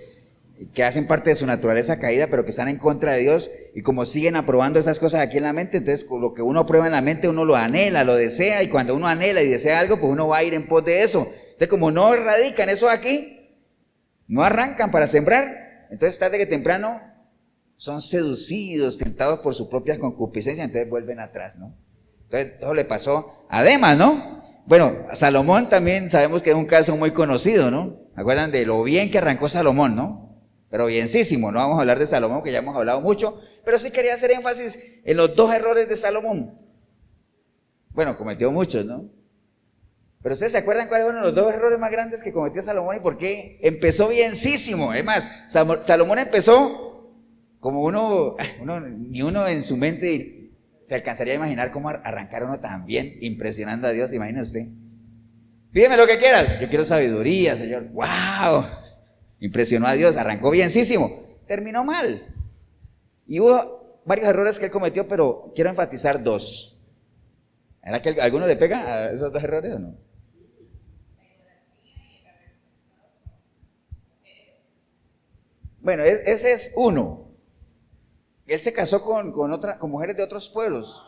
que hacen parte de su naturaleza caída, pero que están en contra de Dios, y como siguen aprobando esas cosas aquí en la mente, entonces con lo que uno aprueba en la mente, uno lo anhela, lo desea, y cuando uno anhela y desea algo, pues uno va a ir en pos de eso. Entonces, como no radican eso aquí, no arrancan para sembrar, entonces tarde que temprano son seducidos, tentados por sus propias concupiscencias, entonces vuelven atrás, ¿no? Entonces, eso le pasó a Demas, ¿no? Bueno, a Salomón también sabemos que es un caso muy conocido, ¿no? ¿Se acuerdan de lo bien que arrancó Salomón, no? Pero bienísimo, no vamos a hablar de Salomón, que ya hemos hablado mucho, pero sí quería hacer énfasis en los dos errores de Salomón. Bueno, cometió muchos, ¿no? Pero ¿ustedes se acuerdan cuáles fueron los dos errores más grandes que cometió Salomón y por qué? Empezó bienísimo. Es más, Salomón empezó como ni uno en su mente ¿Se alcanzaría a imaginar cómo arrancar uno tan bien, impresionando a Dios? Imagine usted. Pídeme lo que quieras. Yo quiero sabiduría, Señor. ¡Wow! Impresionó a Dios, arrancó bienísimo. Terminó mal. Y hubo varios errores que él cometió, pero quiero enfatizar dos. ¿Era que alguno le pega a esos dos errores o no? Bueno, ese es uno. Él se casó con mujeres de otros pueblos.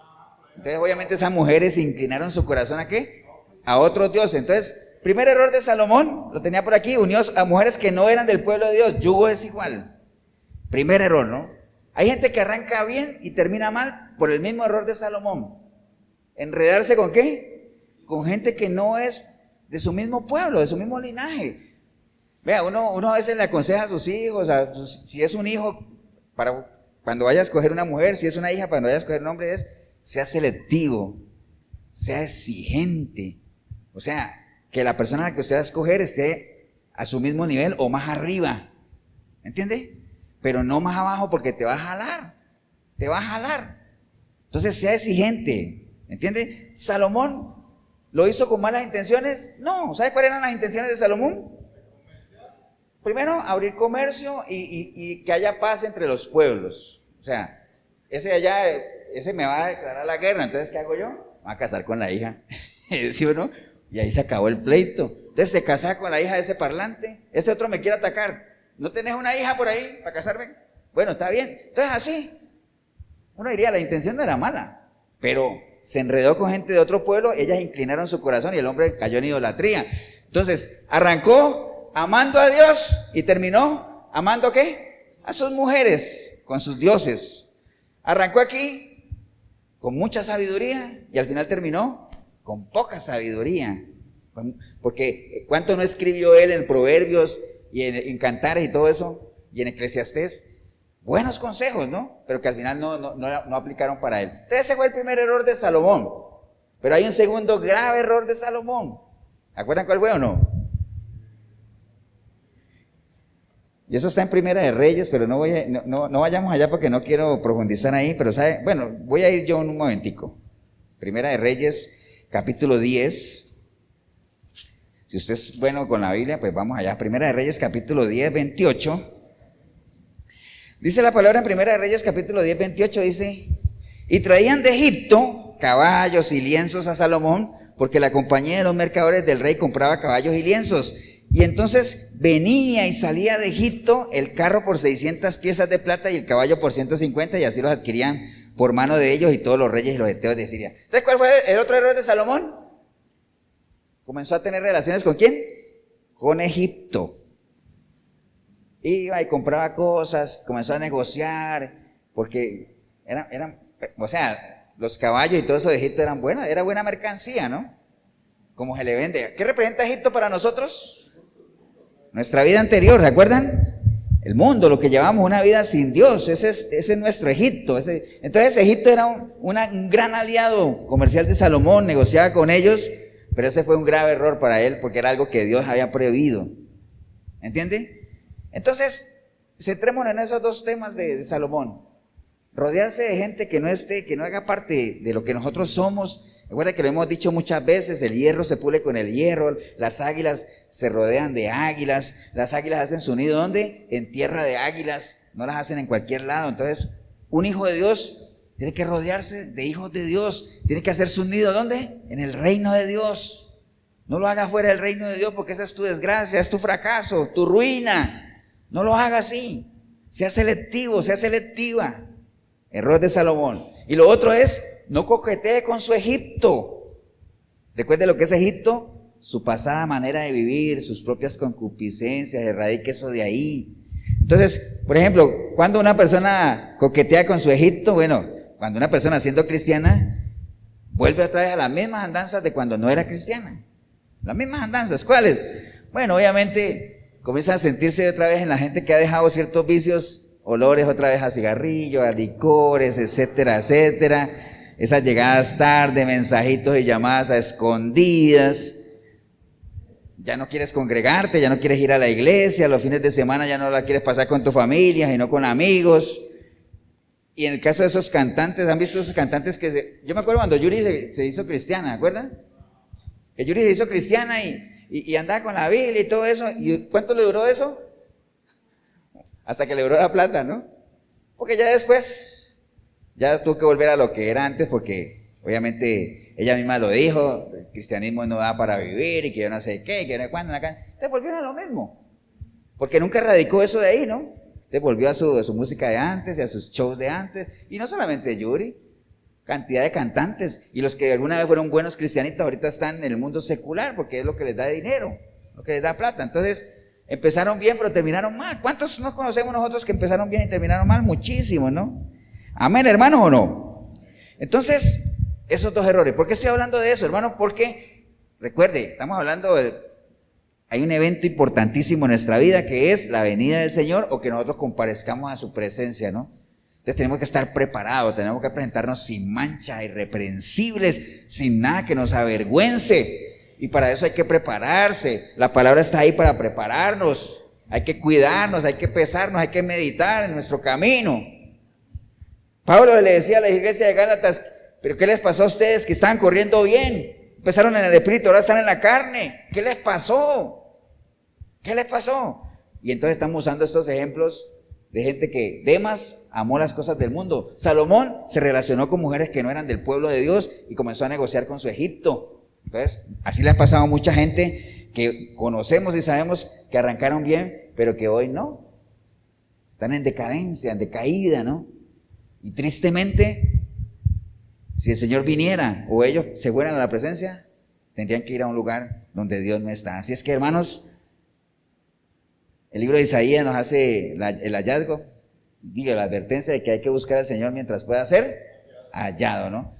Entonces, obviamente, esas mujeres inclinaron su corazón ¿a qué? A otros dioses. Entonces, primer error de Salomón, lo tenía por aquí, unió a mujeres que no eran del pueblo de Dios. Yugo es igual. Primer error, ¿no? Hay gente que arranca bien y termina mal por el mismo error de Salomón. ¿Enredarse con qué? Con gente que no es de su mismo pueblo, de su mismo linaje. Vea, uno a veces le aconseja a sus hijos, si es un hijo, para cuando vaya a escoger una mujer, si es una hija, cuando vaya a escoger un hombre, sea selectivo, sea exigente. O sea, que la persona a la que usted va a escoger esté a su mismo nivel o más arriba. ¿Entiende? Pero no más abajo porque te va a jalar. Te va a jalar. Entonces sea exigente. ¿Entiende? Salomón lo hizo con malas intenciones. No, ¿sabe cuáles eran las intenciones de Salomón? Primero, abrir comercio y que haya paz entre los pueblos. O sea, ese me va a declarar la guerra. Entonces, ¿qué hago yo? Me voy a casar con la hija. ¿Sí o no? Y ahí se acabó el pleito. Entonces se casa con la hija de ese parlante. Este otro me quiere atacar. ¿No tenés una hija por ahí para casarme? Bueno, está bien. Entonces así, uno diría, la intención no era mala, pero se enredó con gente de otro pueblo, ellas inclinaron su corazón y el hombre cayó en idolatría. Entonces, arrancó amando a Dios y terminó amando ¿qué? A sus mujeres, con sus dioses. Arrancó aquí con mucha sabiduría y al final terminó con poca sabiduría. Porque ¿cuánto no escribió él en Proverbios y en Cantares y todo eso, y en Eclesiastés? Buenos consejos, ¿no? Pero que al final no aplicaron para él. Entonces ese fue el primer error de Salomón. Pero hay un segundo grave error de Salomón. ¿Acuerdan cuál fue o no? Y eso está en Primera de Reyes, pero no vayamos allá porque no quiero profundizar ahí, pero bueno, voy a ir yo en un momentico. Primera de Reyes, capítulo 10. Si usted es bueno con la Biblia, pues vamos allá. Primera de Reyes, capítulo 10, 28. Dice la palabra en Primera de Reyes, capítulo 10, 28, dice: y traían de Egipto caballos y lienzos a Salomón, porque la compañía de los mercaderes del rey compraba caballos y lienzos. Y entonces venía y salía de Egipto el carro por 600 piezas de plata y el caballo por 150, y así los adquirían por mano de ellos y todos los reyes y los heteos de Siria. Entonces, ¿cuál fue el otro error de Salomón? Comenzó a tener relaciones ¿con quién? Con Egipto. Iba y compraba cosas, comenzó a negociar, porque o sea, los caballos y todo eso de Egipto eran buenos, era buena mercancía, ¿no? Como se le vende. ¿Qué representa Egipto para nosotros? Nuestra vida anterior, ¿se acuerdan? El mundo, lo que llevamos, una vida sin Dios, ese es nuestro Egipto. Entonces Egipto era un gran aliado comercial de Salomón, negociaba con ellos, pero ese fue un grave error para él, porque era algo que Dios había prohibido. ¿Entiende? Entonces, centrémonos en esos dos temas de Salomón. Rodearse de gente que no haga parte de lo que nosotros somos. Recuerda que lo hemos dicho muchas veces, el hierro se pule con el hierro, las águilas se rodean de águilas, las águilas hacen su nido, ¿dónde? En tierra de águilas, no las hacen en cualquier lado. Entonces, un hijo de Dios tiene que rodearse de hijos de Dios, tiene que hacer su nido, ¿dónde? En el reino de Dios. No lo haga fuera del reino de Dios, porque esa es tu desgracia, es tu fracaso, tu ruina. No lo haga así, sea selectivo, sea selectiva. Error de Salomón. Y lo otro es, no coquetee con su Egipto. Recuerde lo que es Egipto, su pasada manera de vivir, sus propias concupiscencias, erradique eso de ahí. Entonces, por ejemplo, cuando una persona coquetea con su Egipto, bueno, cuando una persona siendo cristiana, vuelve otra vez a las mismas andanzas de cuando no era cristiana. Las mismas andanzas, ¿cuáles? Bueno, obviamente comienza a sentirse otra vez en la gente que ha dejado ciertos vicios, olores otra vez a cigarrillo, a licores, etcétera, etcétera. Esas llegadas tarde, mensajitos y llamadas a escondidas. Ya no quieres congregarte, ya no quieres ir a la iglesia, los fines de semana ya no la quieres pasar con tu familia, sino con amigos. Y en el caso de esos cantantes, ¿han visto esos cantantes yo me acuerdo cuando Yuri se hizo cristiana, ¿acuerdan? Que Yuri se hizo cristiana y andaba con la Biblia y todo eso. ¿Y cuánto le duró eso? Hasta que le duró la plata, ¿no? Porque ya después, ya tuvo que volver a lo que era antes, porque obviamente ella misma lo dijo, el cristianismo no da para vivir y que yo no sé qué, que no sé cuándo, entonces volvieron a lo mismo, porque nunca radicó eso de ahí, ¿no? Entonces volvió a su música de antes y a sus shows de antes, y no solamente Yuri, cantidad de cantantes, y los que alguna vez fueron buenos cristianitos ahorita están en el mundo secular, porque es lo que les da dinero, lo que les da plata. Entonces empezaron bien pero terminaron mal. ¿Cuántos nos conocemos nosotros que empezaron bien y terminaron mal? Muchísimos, ¿no? Amén, hermanos, ¿o no? Entonces, esos dos errores. ¿Por qué estoy hablando de eso, hermano? Porque, recuerde, estamos hablando hay un evento importantísimo en nuestra vida que es la venida del Señor, o que nosotros comparezcamos a su presencia, ¿no? Entonces tenemos que estar preparados, tenemos que presentarnos sin mancha, irreprensibles, sin nada que nos avergüence. Y para eso hay que prepararse. La palabra está ahí para prepararnos. Hay que cuidarnos, hay que pesarnos, hay que meditar en nuestro camino. Pablo le decía a la iglesia de Gálatas, pero ¿qué les pasó a ustedes que estaban corriendo bien? Empezaron en el espíritu, ahora están en la carne. ¿Qué les pasó? ¿Qué les pasó? Y entonces estamos usando estos ejemplos de gente que Demas amó las cosas del mundo. Salomón se relacionó con mujeres que no eran del pueblo de Dios y comenzó a negociar con su Egipto. Entonces, así le ha pasado a mucha gente que conocemos y sabemos que arrancaron bien, pero que hoy no. Están en decadencia, en decaída, ¿no? Y tristemente, si el Señor viniera o ellos se fueran a la presencia, tendrían que ir a un lugar donde Dios no está. Así es que, hermanos, el libro de Isaías nos hace el hallazgo, digo, la advertencia de que hay que buscar al Señor mientras pueda ser hallado, ¿no?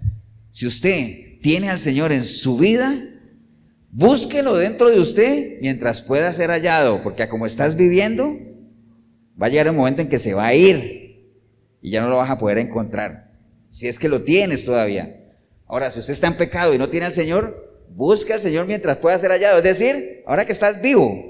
Si usted tiene al Señor en su vida, búsquelo dentro de usted mientras pueda ser hallado, porque como estás viviendo, va a llegar un momento en que se va a ir y ya no lo vas a poder encontrar, si es que lo tienes todavía. Ahora, si usted está en pecado y no tiene al Señor, busca al Señor mientras pueda ser hallado, es decir, ahora que estás vivo,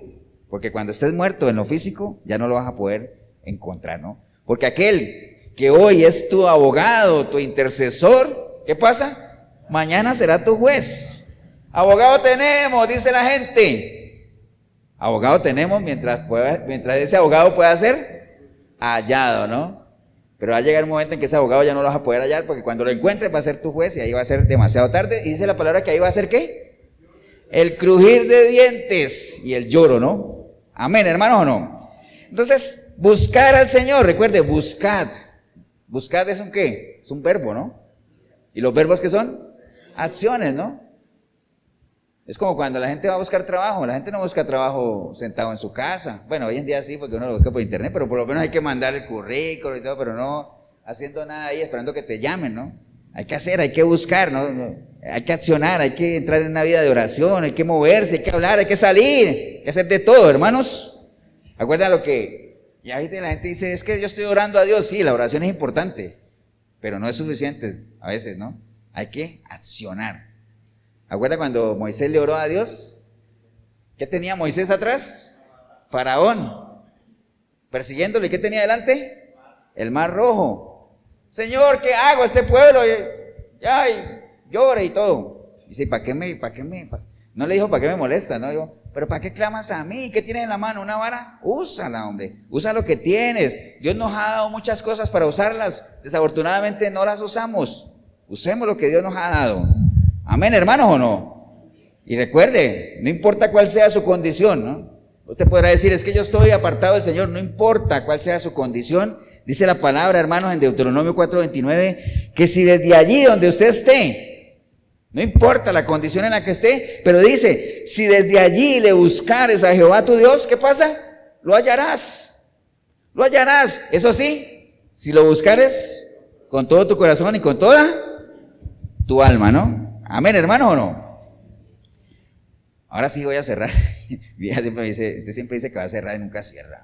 porque cuando estés muerto en lo físico, ya no lo vas a poder encontrar, ¿no? Porque aquel que hoy es tu abogado, tu intercesor, ¿qué pasa? Mañana será tu juez. Abogado tenemos, dice la gente. Abogado tenemos mientras ese abogado pueda ser hallado, ¿no? Pero va a llegar un momento en que ese abogado ya no lo vas a poder hallar, porque cuando lo encuentres va a ser tu juez y ahí va a ser demasiado tarde. Y dice la palabra que ahí va a ser ¿qué? El crujir de dientes y el lloro, ¿no? Amén, hermanos, ¿o no? Entonces, buscar al Señor, recuerde, buscad. Buscad es un ¿qué? Es un verbo, ¿no? ¿Y los verbos qué son? Acciones, ¿no? Es como cuando la gente va a buscar trabajo. La gente no busca trabajo sentado en su casa. Bueno, hoy en día sí, porque uno lo busca por internet, pero por lo menos hay que mandar el currículo y todo, pero no haciendo nada ahí esperando que te llamen, ¿no? Hay que hacer, hay que buscar, ¿no? Hay que accionar, hay que entrar en una vida de oración, hay que moverse, hay que hablar, hay que salir, hay que hacer de todo, hermanos. Acuerdan lo que, ya viste, la gente dice, es que yo estoy orando a Dios. Sí, la oración es importante, pero no es suficiente a veces, ¿no? Hay que accionar. ¿Acuerda cuando Moisés le oró a Dios? ¿Qué tenía Moisés atrás? Faraón, persiguiéndolo. ¿Y qué tenía delante? El mar rojo. Señor, ¿qué hago? Este pueblo ya llora y todo. Dice, ¿para qué me? No le dijo, ¿para qué me molesta? No, digo, pero ¿para qué clamas a mí? ¿Qué tienes en la mano? ¿Una vara? Úsala, hombre. Usa lo que tienes. Dios nos ha dado muchas cosas para usarlas. Desafortunadamente no las usamos. Usemos lo que Dios nos ha dado. Amén, hermanos, ¿o no? Y recuerde, no importa cuál sea su condición, ¿no? Usted podrá decir, es que yo estoy apartado del Señor. No importa cuál sea su condición. Dice la palabra, hermanos, en Deuteronomio 4:29, que si desde allí donde usted esté, no importa la condición en la que esté, pero dice, si desde allí le buscares a Jehová tu Dios, ¿qué pasa? Lo hallarás. Lo hallarás. Eso sí, si lo buscares con todo tu corazón y con toda tu alma, ¿no? Amén, hermano, ¿o no? Ahora sí voy a cerrar. Usted siempre dice que va a cerrar y nunca cierra.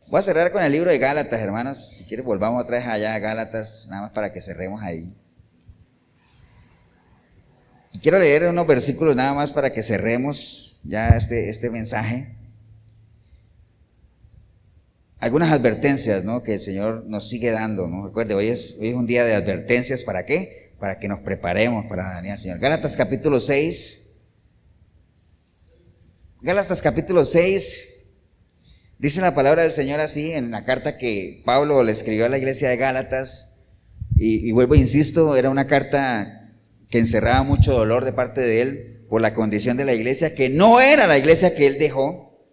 Voy a cerrar con el libro de Gálatas, hermanos. Si quieres volvamos otra vez allá a Gálatas, nada más para que cerremos ahí. Y quiero leer unos versículos nada más para que cerremos ya este mensaje. algunas advertencias, ¿no?, que el Señor nos sigue dando, ¿no? Recuerde, hoy es un día de advertencias. ¿Para qué? Para que nos preparemos para la venida del Señor. Gálatas capítulo 6. Gálatas capítulo 6. Dice la palabra del Señor así en la carta que Pablo le escribió a la iglesia de Gálatas. Y vuelvo e insisto, era una carta que encerraba mucho dolor de parte de él por la condición de la iglesia, que no era la iglesia que él dejó,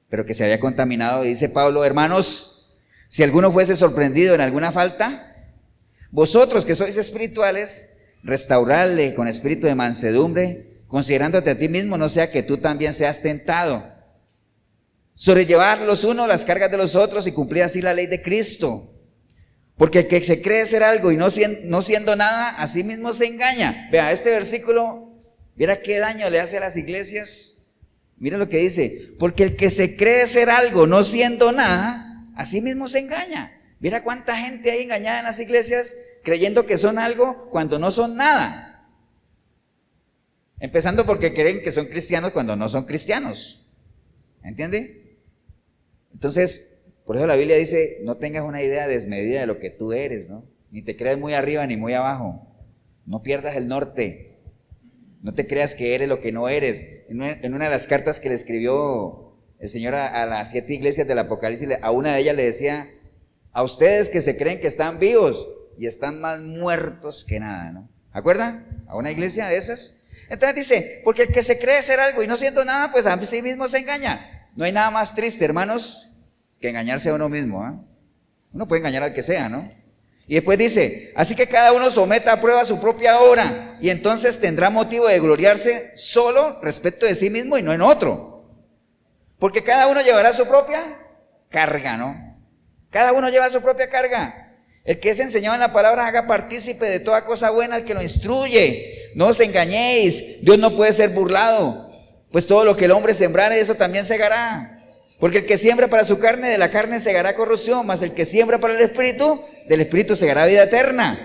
pero que se había contaminado. Y dice Pablo: hermanos, si alguno fuese sorprendido en alguna falta, vosotros que sois espirituales, restaurarle con espíritu de mansedumbre, considerándote a ti mismo, no sea que tú también seas tentado. Sobrellevar los unos las cargas de los otros y cumplir así la ley de Cristo. Porque el que se cree ser algo y no siendo nada, a sí mismo se engaña. Vea, este versículo, mira qué daño le hace a las iglesias. Mira lo que dice: porque el que se cree ser algo no siendo nada, a sí mismo se engaña. Mira cuánta gente hay engañada en las iglesias creyendo que son algo cuando no son nada. Empezando porque creen que son cristianos cuando no son cristianos. ¿Entiende? Entonces, por eso la Biblia dice: no tengas una idea desmedida de lo que tú eres, ¿no? Ni te creas muy arriba ni muy abajo. No pierdas el norte. No te creas que eres lo que no eres. En una de las cartas que le escribió el Señor a las 7 iglesias del Apocalipsis, a una de ellas le decía: a ustedes que se creen que están vivos y están más muertos que nada, ¿no? ¿Acuerdan? A una iglesia de esas. Entonces dice: porque el que se cree ser algo y no siendo nada, pues a sí mismo se engaña. No hay nada más triste, hermanos, que engañarse a uno mismo, ¿eh? Uno puede engañar al que sea, ¿no? Y después dice: así que cada uno someta a prueba su propia obra, y entonces tendrá motivo de gloriarse solo respecto de sí mismo y no en otro. Porque cada uno llevará su propia carga, ¿no? Cada uno lleva su propia carga. El que es enseñado en la palabra, haga partícipe de toda cosa buena al que lo instruye. No os engañéis, Dios no puede ser burlado, pues todo lo que el hombre sembrare, eso también segará. Porque el que siembra para su carne, de la carne segará corrupción, mas el que siembra para el espíritu, del espíritu segará vida eterna.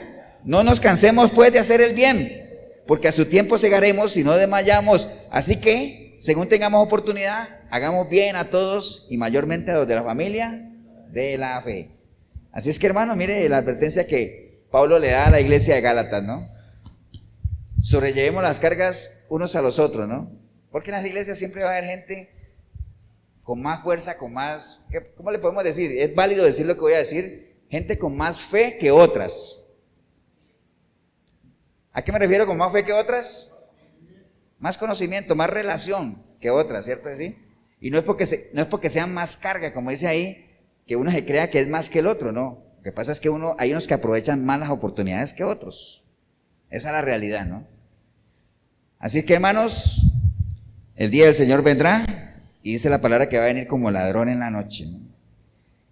No nos cansemos pues de hacer el bien, porque a su tiempo segaremos si no desmayamos. Así que, según tengamos oportunidad, hagamos bien a todos y mayormente a los de la familia de la fe. Así es que, hermano, mire la advertencia que Pablo le da a la iglesia de Gálatas, ¿no? Sobrellevemos las cargas unos a los otros, ¿no? Porque en las iglesias siempre va a haber gente con más fuerza, con más, ¿cómo le podemos decir? Es válido decir lo que voy a decir: gente con más fe que otras. ¿A qué me refiero con más fe que otras? Más conocimiento, más relación que otras, ¿cierto que sí? Y no es porque sean más carga, como dice ahí, que uno se crea que es más que el otro, no. Lo que pasa es que hay unos que aprovechan más las oportunidades que otros. Esa es la realidad, ¿no? Así que, hermanos, el día del Señor vendrá. Y dice la palabra que va a venir como ladrón en la noche, ¿no?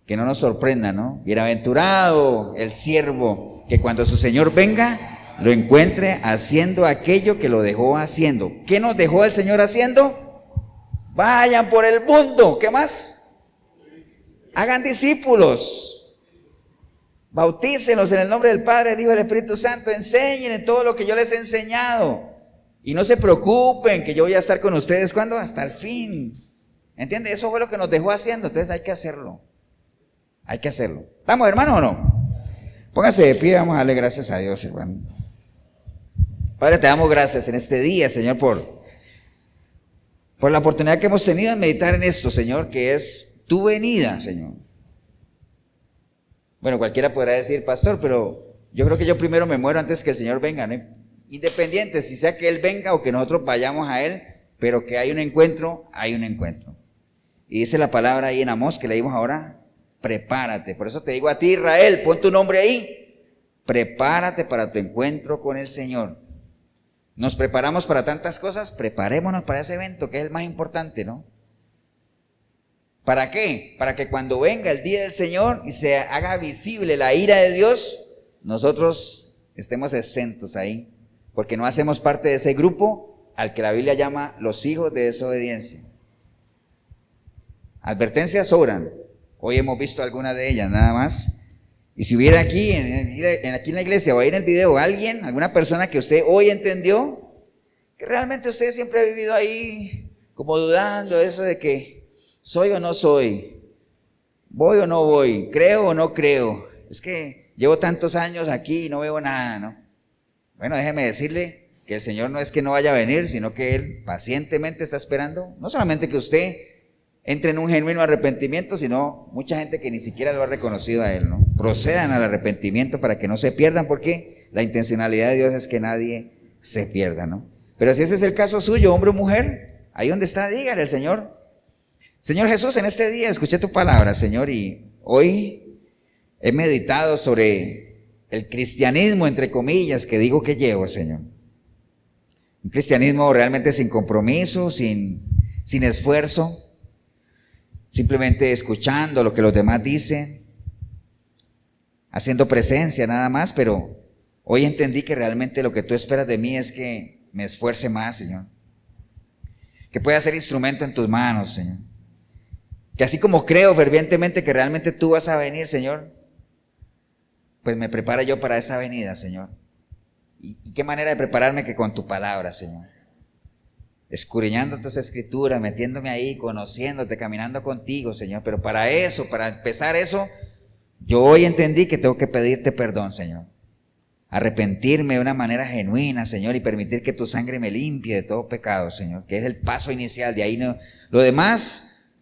Que no nos sorprenda, ¿no? Bienaventurado el siervo que cuando su Señor venga lo encuentre haciendo aquello que lo dejó haciendo. ¿Qué nos dejó el Señor haciendo? Vayan por el mundo. ¿Qué más? Hagan discípulos. Bautícenlos en el nombre del Padre, del Hijo y del Espíritu Santo. Enseñen en todo lo que yo les he enseñado. Y no se preocupen que yo voy a estar con ustedes. ¿Cuándo? Hasta el fin. ¿Entiende? Eso fue lo que nos dejó haciendo. Entonces hay que hacerlo. Hay que hacerlo. ¿Estamos, hermanos, o no? Póngase de pie, vamos a darle gracias a Dios, hermano. Padre, te damos gracias en este día, Señor, por la oportunidad que hemos tenido de meditar en esto, Señor, que es tu venida, Señor. Bueno, cualquiera podrá decir: pastor, pero yo creo que yo primero me muero antes que el Señor venga, ¿no? Independiente, si sea que Él venga o que nosotros vayamos a Él, pero que hay un encuentro, hay un encuentro. Y dice la palabra ahí en Amós, que leímos ahora: prepárate. Por eso te digo a ti, Israel, pon tu nombre ahí. Prepárate para tu encuentro con el Señor. Nos preparamos para tantas cosas, preparémonos para ese evento que es el más importante, ¿no? ¿Para qué? Para que cuando venga el día del Señor y se haga visible la ira de Dios, nosotros estemos exentos ahí, porque no hacemos parte de ese grupo al que la Biblia llama los hijos de desobediencia. Advertencias sobran. Hoy hemos visto algunas de ellas, nada más. Y si hubiera aquí en la iglesia o ahí en el video alguna persona que usted hoy entendió, que realmente usted siempre ha vivido ahí como dudando de eso de que soy o no soy, ¿Voy o no voy? ¿Creo o no creo? Es que llevo tantos años aquí y no veo nada, ¿no? Bueno, déjeme decirle que el Señor no es que no vaya a venir, sino que Él pacientemente está esperando, no solamente que usted entre en un genuino arrepentimiento, sino mucha gente que ni siquiera lo ha reconocido a Él, ¿no? Procedan al arrepentimiento para que no se pierdan, porque la intencionalidad de Dios es que nadie se pierda, ¿no? Pero si ese es el caso suyo, hombre o mujer, ahí donde está, dígale al Señor: Señor Jesús, en este día escuché tu palabra, Señor, y hoy he meditado sobre el cristianismo, entre comillas, que digo que llevo, Señor. Un cristianismo realmente sin compromiso, sin esfuerzo, simplemente escuchando lo que los demás dicen, haciendo presencia nada más, pero hoy entendí que realmente lo que tú esperas de mí es que me esfuerce más, Señor. Que pueda ser instrumento en tus manos, Señor. Que así como creo fervientemente que realmente tú vas a venir, Señor, pues me prepara yo para esa venida, Señor. ¿Y qué manera de prepararme que con tu palabra, Señor? Escudriñando tus escrituras, metiéndome ahí, conociéndote, caminando contigo, Señor. Pero para eso, para empezar eso, yo hoy entendí que tengo que pedirte perdón, Señor. Arrepentirme de una manera genuina, Señor, y permitir que tu sangre me limpie de todo pecado, Señor. Que es el paso inicial, de ahí no. Lo demás,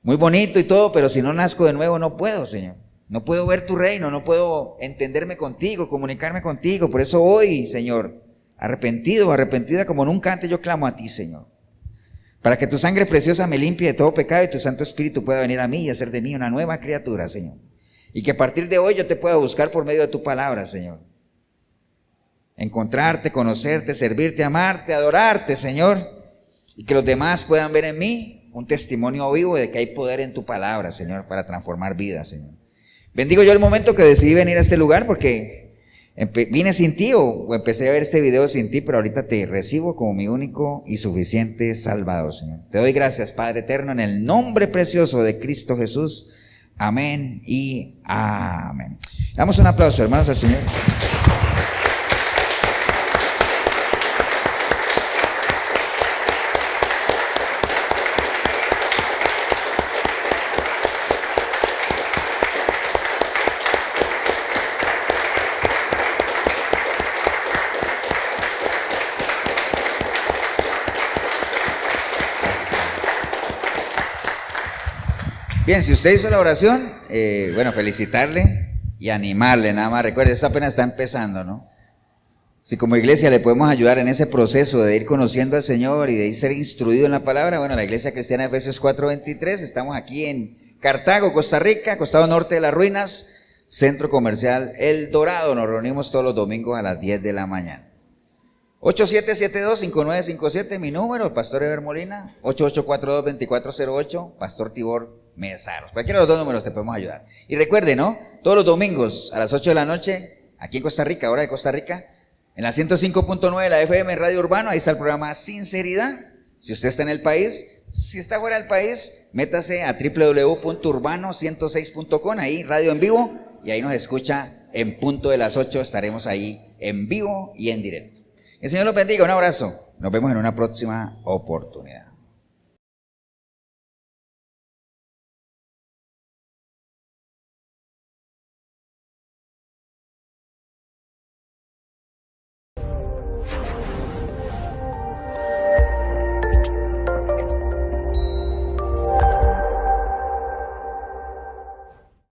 muy bonito y todo, pero si no nazco de nuevo no puedo, Señor. No puedo ver tu reino, no puedo entenderme contigo, comunicarme contigo. Por eso hoy, Señor, arrepentido, arrepentida como nunca antes, yo clamo a ti, Señor. Para que tu sangre preciosa me limpie de todo pecado y tu Santo Espíritu pueda venir a mí y hacer de mí una nueva criatura, Señor. Y que a partir de hoy yo te pueda buscar por medio de tu palabra, Señor. Encontrarte, conocerte, servirte, amarte, adorarte, Señor. Y que los demás puedan ver en mí un testimonio vivo de que hay poder en tu palabra, Señor, para transformar vidas, Señor. Bendigo yo el momento que decidí venir a este lugar, porque vine sin ti o empecé a ver este video sin ti, pero ahorita te recibo como mi único y suficiente Salvador, Señor. Te doy gracias, Padre eterno, en el nombre precioso de Cristo Jesús. Amén y amén. Damos un aplauso, hermanos, al Señor. Bien, si usted hizo la oración, bueno, felicitarle y animarle, nada más. Recuerde, esto apenas está empezando, ¿no? Si como iglesia le podemos ayudar en ese proceso de ir conociendo al Señor y de ir ser instruido en la palabra, bueno, la Iglesia Cristiana de Efesios 4:23, estamos aquí en Cartago, Costa Rica, costado norte de las ruinas, Centro Comercial El Dorado. Nos reunimos todos los domingos a las 10 de la mañana. 8772-5957, mi número, el pastor Eber Molina. 8842-2408, pastor Tibor Mesaros. Cualquiera de los dos números te podemos ayudar. Y recuerde, ¿no? Todos los domingos a las 8 de la noche, aquí en Costa Rica, hora de Costa Rica, en la 105.9 de la FM Radio Urbano, ahí está el programa Sinceridad. Si usted está en el país, si está fuera del país, métase a www.urbano106.com, ahí radio en vivo, y ahí nos escucha en punto de las 8, estaremos ahí en vivo y en directo. El Señor los bendiga, un abrazo. Nos vemos en una próxima oportunidad.